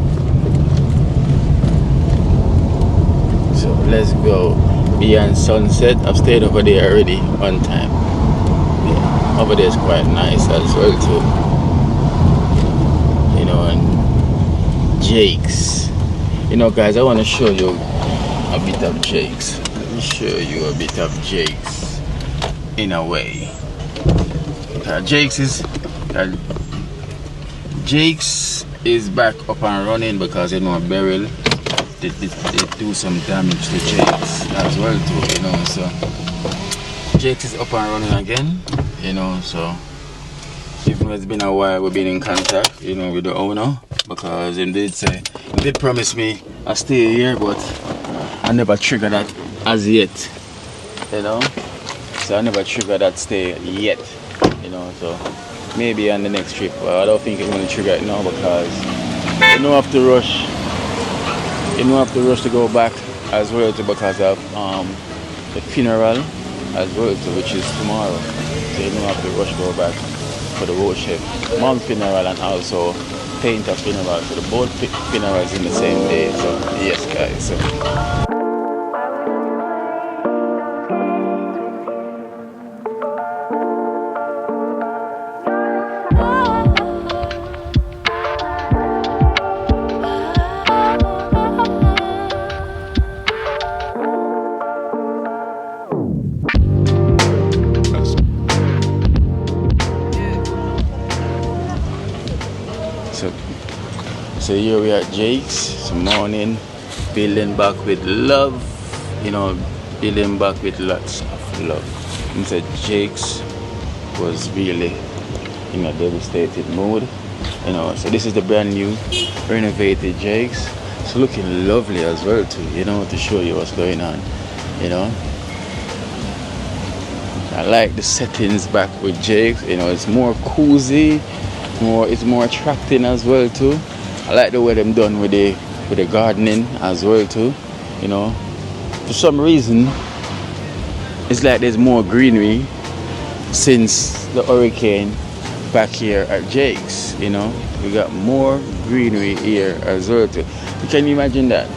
So let's go beyond Sunset. I've stayed over there already one time. Yeah, over there is quite nice as well too, you know. And Jake's, you know guys, I want to show you a bit of Jake's. Let me show you a bit of Jake's in a way. Jake's is back up and running because, you know, Beryl they do some damage to Jake's as well too, you know. So Jake's is up and running again, you know. So even though it's been a while, we've been in contact, you know, with the owner, because he did promise me I stay here, but I never triggered that as yet, you know. So I never triggered that stay yet, you know. So maybe on the next trip, but I don't think I'm going to trigger it now because you don't have to rush. You don't have to rush to go back as well too, because of the funeral as well too, which is tomorrow. So you don't have to rush to go back for the road chef mom funeral and also painter funeral. So the both funerals in the same day. So yes guys. So. So here we are at Jake's this morning, building back with love, you know, building back with lots of love. And so Jake's was really in a devastated mood, you know. So this is the brand new renovated Jake's. It's looking lovely as well too, you know, to show you what's going on, you know. I like the settings back with Jake's, you know. It's more cozy, it's more attracting as well too. I like the way them done with the gardening as well too, you know. For some reason it's like there's more greenery since the hurricane back here at Jake's, you know. We got more greenery here as well too. Can you imagine that?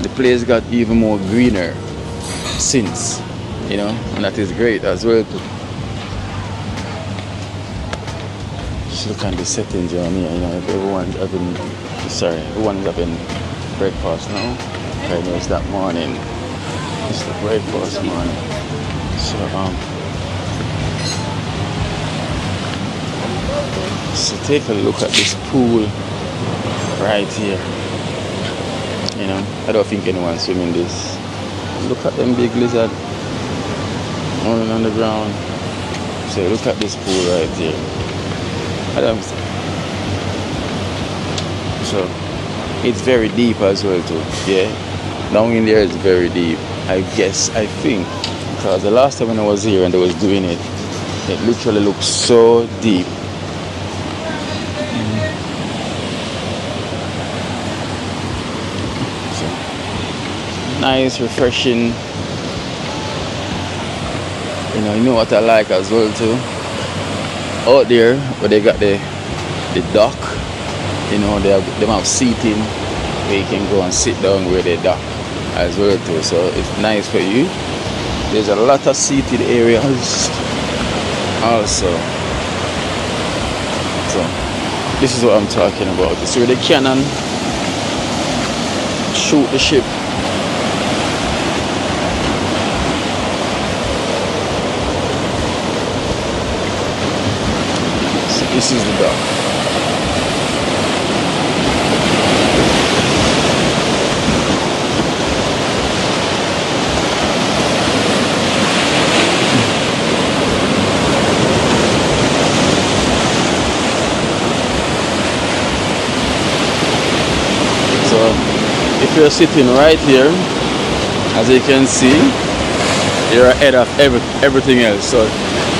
The place got even more greener since, you know, and that is great as well too. Just look at the settings on here, you know, if everyone's having breakfast now. I know it's that morning. It's the breakfast morning. So take a look at this pool right here. You know, I don't think anyone's swimming this. Look at them big lizard running on the ground. So look at this pool right here. So it's very deep as well too. Yeah, down in there it's very deep. I think, because the last time when I was here and they was doing it, it literally looks so deep. Nice, refreshing. You know what I like as well too. Out there where they got the dock, you know, they have seating where you can go and sit down where they dock as well too. So it's nice for you. There's a lot of seated areas also. So this is what I'm talking about. It's where they can shoot the ship. This is the dock. So if you're sitting right here, as you can see, you're ahead of everything else. So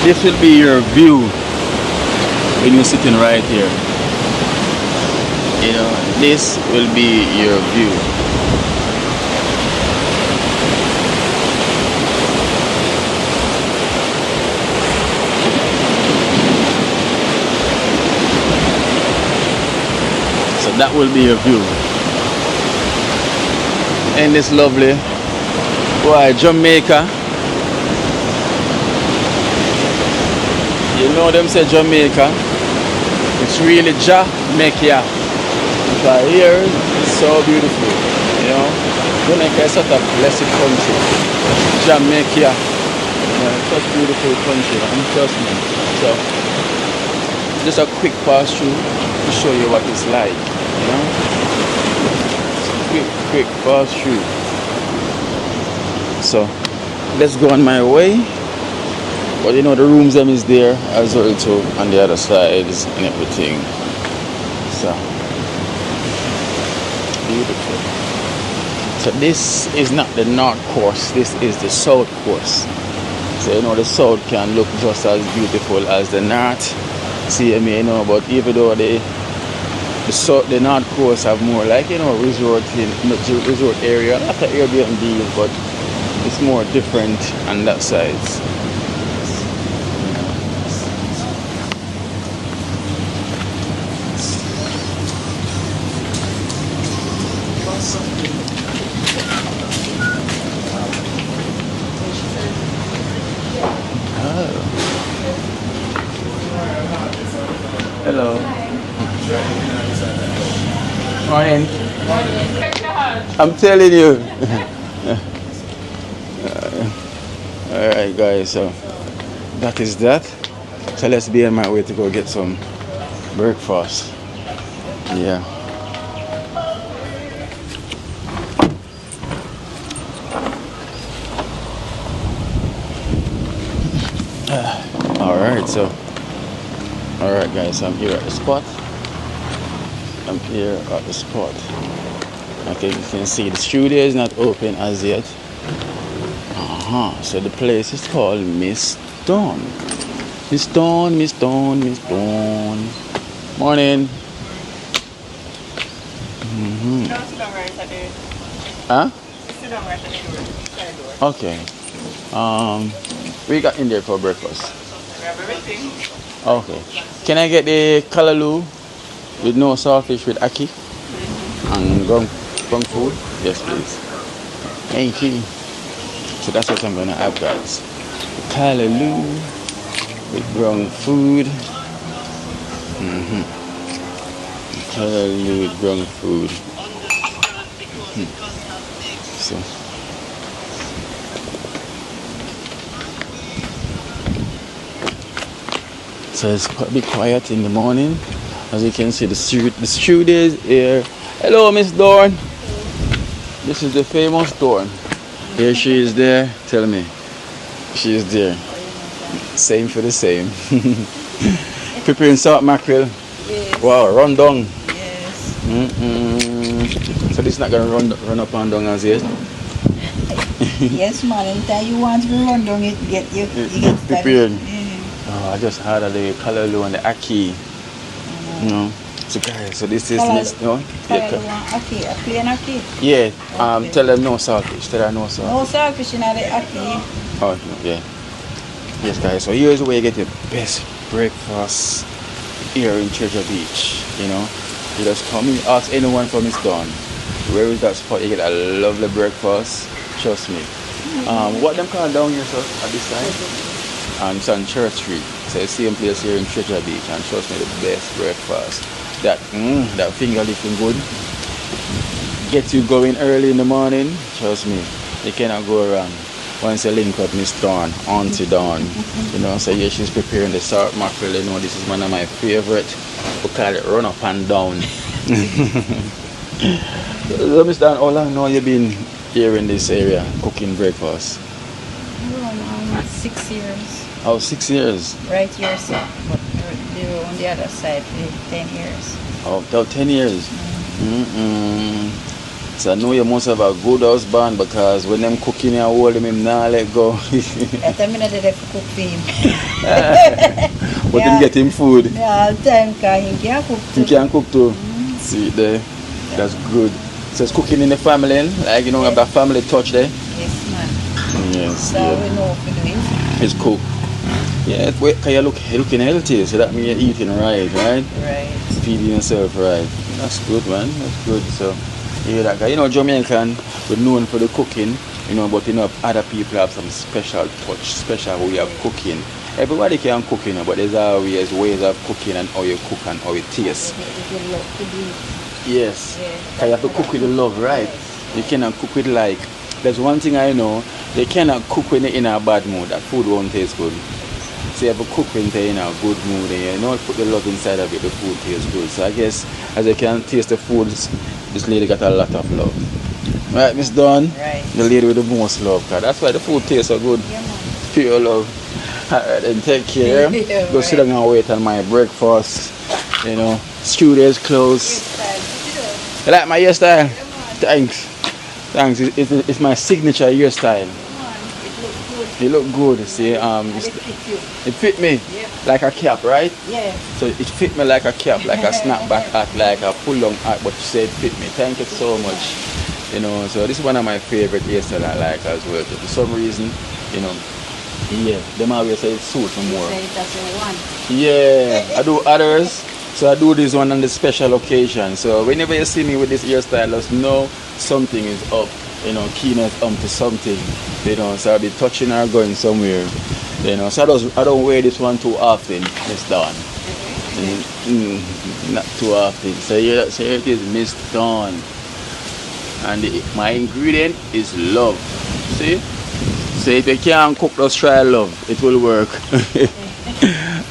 this will be your view when you're sitting right here. You know, this will be your view. So that will be your view. And this lovely, boy, Jamaica. You know them say Jamaica. It's really Jamaica. Because here it's so beautiful. You know, Jamaica is such a blessed country. Jamaica. You know, such a beautiful country. And trust me. So just a quick pass through to show you what it's like. You know, quick pass through. So let's go on my way. But you know, the rooms them is there as well too on the other sides and everything. So beautiful. So this is not the north course, this is the south course. So you know, the south can look just as beautiful as the north. See me, you know, but even though the north course have more like, you know, resort area, a lot of Airbnb, but it's more different on that side. Hello. Morning. I'm telling you. Alright guys, so that is that. So let's be on my way to go get some breakfast. Yeah. Alright guys, I'm here at the spot. Okay, you can see the studio is not open as yet. So the place is called Miss Dawn. Miss Dawn. Morning. Huh? Okay. We got in there for breakfast. Okay. Can I get the kalaloo with no saltfish with ackee and ground food? Yes, please. Thank you. So that's what I'm gonna have, guys. Kalaloo with ground food. Kalaloo with ground food. So. So it's quite a bit quiet in the morning. As you can see, the steward is here. Hello, Miss Dawn. This is the famous Dawn. Here she is there. Tell me. She is there. Same for the same. Preparing salt mackerel. Yes. Wow, run down. Yes. So this is not gonna run up and down as yet. Yes, man. Anytime you want to run down, you get prepared. Yeah. Oh, I just had the kalaloo and the ackee. You know. So guys, so this is Miss Dawn. Ackee, a plain ackee. Yeah. Okay. Tell them no saltfish. Tell them no saltfish. No saltfish in the ackee. Oh, yeah. Yes, guys. So here's where you get the best breakfast here in Treasure Beach. You know, you just come in, ask anyone from Miss Dawn. Where is that spot? You get a lovely breakfast. Trust me. What them call down here, sir, at this time? And it's on Church Street. So the same place here in Treasure Beach. And trust me, the best breakfast. That finger lifting good. Get you going early in the morning. Trust me, you cannot go wrong. Once you link up Miss Dawn, Auntie Dawn, you know, so yeah, she's preparing the salt mackerel. You know, this is one of my favorite. We call it run up and down. So, Miss Dawn, how long now you been here in this area cooking breakfast? 6 years. Oh, 6 years. Right here, sir. But they were on the other side, 10 years. Oh, 10 years. So I know you must have a good husband because when them cooking you hold him nah let go. At the minute they cook for him. But him get him food. Yeah, all the time because he can cook too. He can cook too. See it there. That's good. So it's cooking in the family, like you know, have that family touch there. Yes, man. Yes. So we know what to do. It's cool. Yeah, because you're looking healthy, so that means you're eating right? Right. Feeding yourself right. That's good, man. That's good. So, yeah, that guy. You know, Jamaican, we're known for the cooking, you know, but you know, other people have some special touch, special way of cooking. Everybody can cook, you know, but there's always ways of cooking and how you cook and how it tastes. Yes. Because you have to cook with love, right? You cannot cook with like, there's one thing I know, you cannot cook when you're in a bad mood. That food won't taste good. So you have to cook when you're in a good mood and you know, put the love inside of it, the food tastes good. So I guess as you can taste the food, this lady got a lot of love. Right, Miss Dawn? Right. The lady with the most love. Cause that's why the food tastes so good. Yeah, man. Pure love. Alright, then take care. Yeah, Go sit down and wait on my breakfast. You know, studio is closed. You like my hairstyle? Thanks. Thanks. It's my signature hairstyle. It look good. See, it fit me like a cap, right? Yeah. So it fit me like a cap, like a snapback hat, like a pull-down hat. But you said it fit me. Thank you so much. You know, so this is one of my favorite hairstyles I like as well. So for some reason, you know, yeah, them always say it suits me more. Say that's your one. Yeah, I do others. So I do this one on the special occasion. So whenever you see me with this hairstyle, just know something is up. You know, Keena's to something. You know, so I'll be touching her going somewhere. You know, so I don't wear this one too often. Miss Dawn. Not too often. So here it is, Miss Dawn. And my ingredient is love. See? So if you can't cook, just try love. It will work.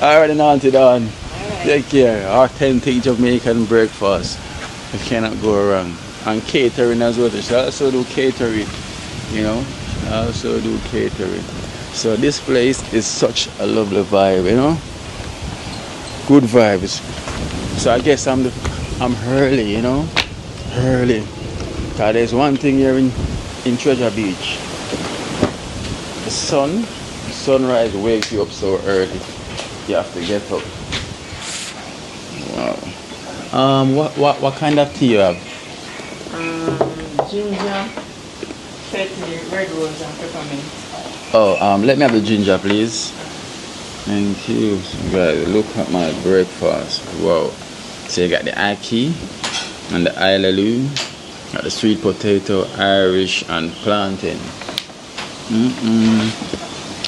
Alright, Auntie Dawn. Take care. Authentic Jamaican breakfast. You cannot go wrong. And catering as well. She also do catering. You know, I also do catering. So this place is such a lovely vibe, you know. Good vibes. So I guess I'm early, you know. Early. Cause there's one thing here in Treasure Beach. The sunrise wakes you up so early. You have to get up. Wow. What kind of tea you have? Ginger, tea, red rose and peppermint. Oh, let me have the ginger, please. Thank you. So guys, look at my breakfast. Wow. So you got the ackee and the ilaloo, got the sweet potato, Irish and plantain.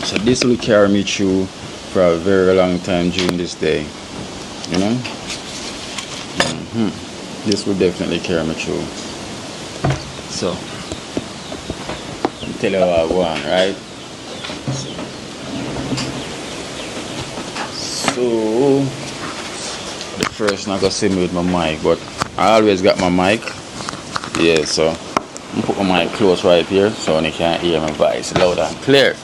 So this will carry me through for a very long time during this day. You know? This will definitely carry me through. So I'll tell you what I want, right? So the first not gonna see me with my mic, but I always got my mic. Yeah, so I'm put my mic close right here so they can hear my voice loud and clear.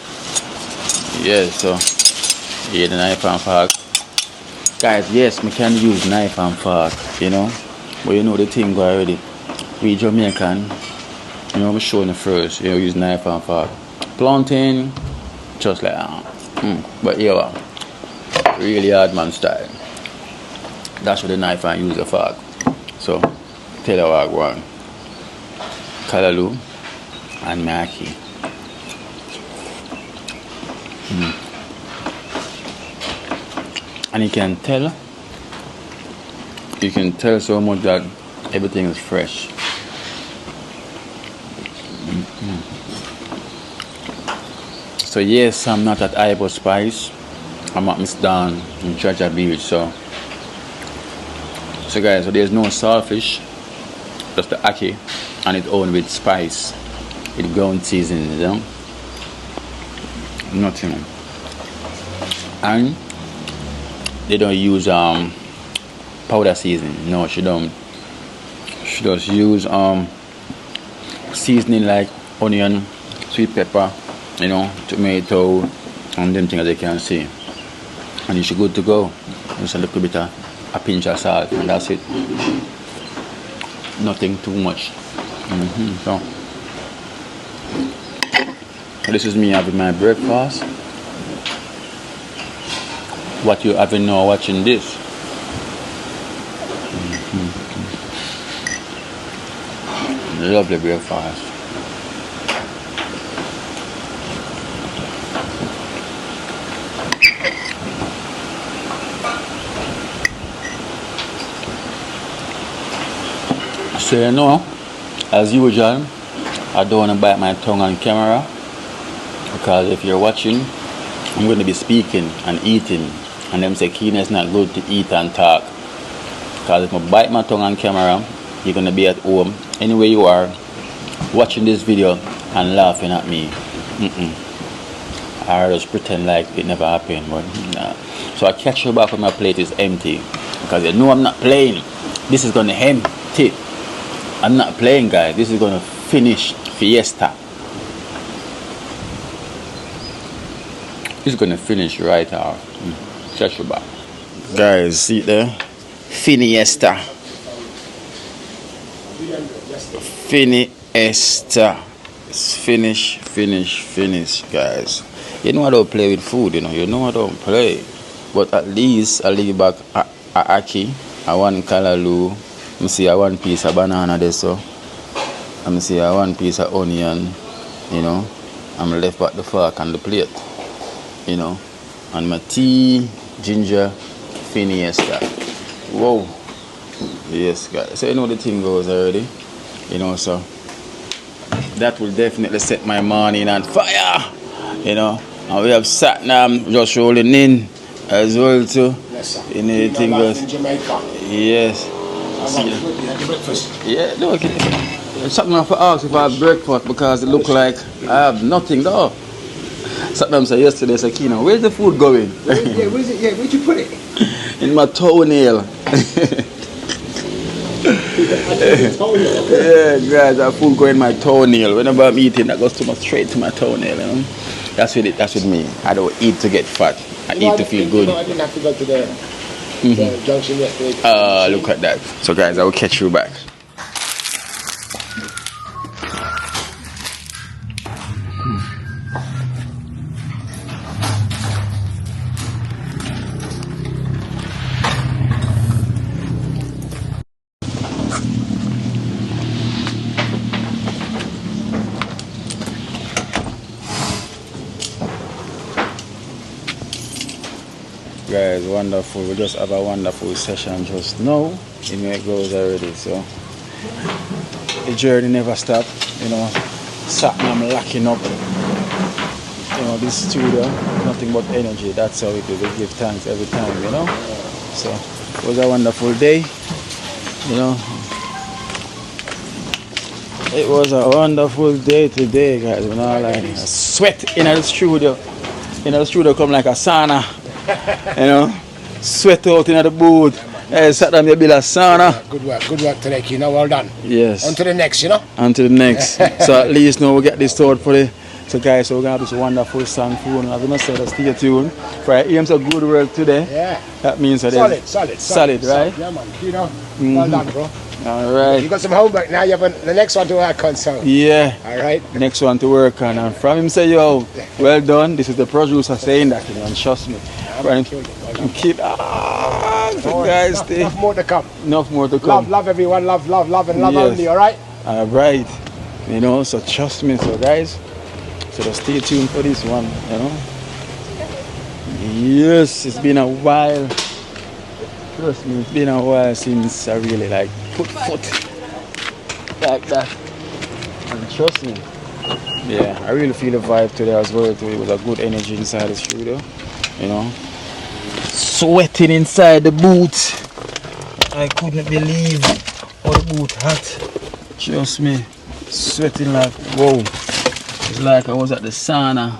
Yeah, so yeah, the knife and fork. Guys, yes, we can use knife and fork, you know. But you know the thing go already. We Jamaican, you know, I'm showing the first, you know, use knife and fork. Plantain, just like that. But yeah, really hard man style. That's what the knife and use the fork. So tell you what I want. Kalaloo and Maki. And you can tell so much that everything is fresh. So yes, I'm not at Ibo Spice. I'm at Miss Dawn in Treasure Beach. So guys, so there's no saltfish, just the ackee and it's own with spice, with ground seasoning, you know. Nothing. And they don't use powder seasoning. No, she don't. She does use seasoning like onion, sweet pepper, you know, tomato, and them things as you can see. And it's good to go. Just a little bit of a pinch of salt, and that's it. Nothing too much. So this is me having my breakfast. What you having now watching this? Lovely breakfast. So you know, as usual, I don't want to bite my tongue on camera, because if you're watching, I'm going to be speaking and eating, and them say Keenan is not good to eat and talk. Because if I bite my tongue on camera, you're going to be at home, anywhere you are, watching this video and laughing at me. I just pretend like it never happened, but nah. So I catch you back when my plate is empty, because you know I'm not playing. This is going to empty. I'm not playing, guys. This is going to finish fiesta. It's going to finish right out. Catch you back. Guys, see there? Fiesta. Fiesta. It's finish, guys. You know I don't play with food, you know. You know I don't play. But at least I leave back a ackee, I want kalaloo. I see a one piece of banana there, so I see a one piece of onion, you know. I'm left back the fork and the plate, you know. And my tea, ginger, fiesta. Whoa. Yes, guys. So you know the thing goes already, you know. So that will definitely set my morning on fire, you know. And we have Satnam just rolling in as well too. Yes, sir. You know the thing goes. In Jamaica. Yes. Breakfast. Yeah, look, something I have to ask if I have breakfast, because it look like I have nothing though. Something I said yesterday, I said, Kino, where's the food going? Where's it? Yeah, where'd you put it? In my toenail. Yeah, guys, that food going in my toenail. Whenever I'm eating, that goes straight to my toenail, you know. That's with me. I don't eat to get fat. I eat to feel good. I didn't have to go to the junction yesterday. Look at that. So guys, I will catch you back. Guys, wonderful. We just have a wonderful session just now. You know, it goes already. So the journey never stops. You know, I'm locking up. You know, this studio, nothing but energy. That's how it is. We give thanks every time, you know. So it was a wonderful day. You know, it was a wonderful day today, guys. You know, like I sweat in the studio. In the studio come like a sauna. You know, sweat out in the booth. Hey, sat down, you build a sauna. Good work today, Kino. Well done. Yes. On to the next, you know. On to the next. So at least now we get this started for the. So guys, so we're gonna have this wonderful song for you. As I said, stay tuned. Right, aims a good work today. Yeah. That means that solid, right? Yeah, man. Kino. Well done, bro. All right. You got some homework now. You have the next one to work on, so. Yeah. All right. Next one to work on. And from him say, yo, well done. This is the producer saying that, you know, and trust me. Right. Keep guys, stay. Enough more to come. Enough more to come. Love everyone. Love, and love only. All right. All right. You know, so trust me, so guys. So just stay tuned for this one, you know. Yes, it's been a while. Trust me, it's been a while since I really like put foot like that. And trust me, yeah, I really feel the vibe today as well. It was a good energy inside the studio, you know. Sweating inside the booth. I couldn't believe how the booth hot. Trust me, sweating like whoa. It's like I was at the sauna.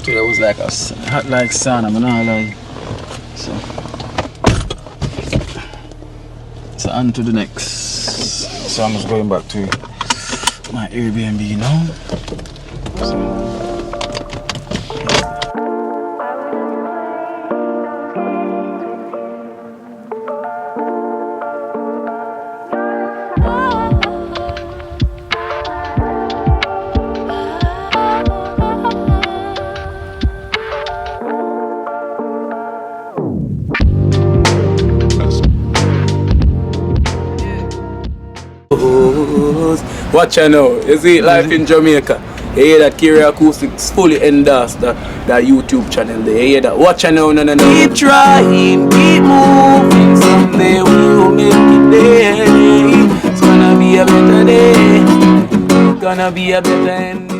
So that was like a hot like sauna, man. Like so on to the next. So I'm just going back to my Airbnb now. Watch out now. You see life in Jamaica. You hear that Kiri Acoustics fully endorsed that YouTube channel there. You hear that? Watch out now, no. Keep trying, keep moving. Someday we'll make it there. It's gonna be a better day. Gonna be a better end.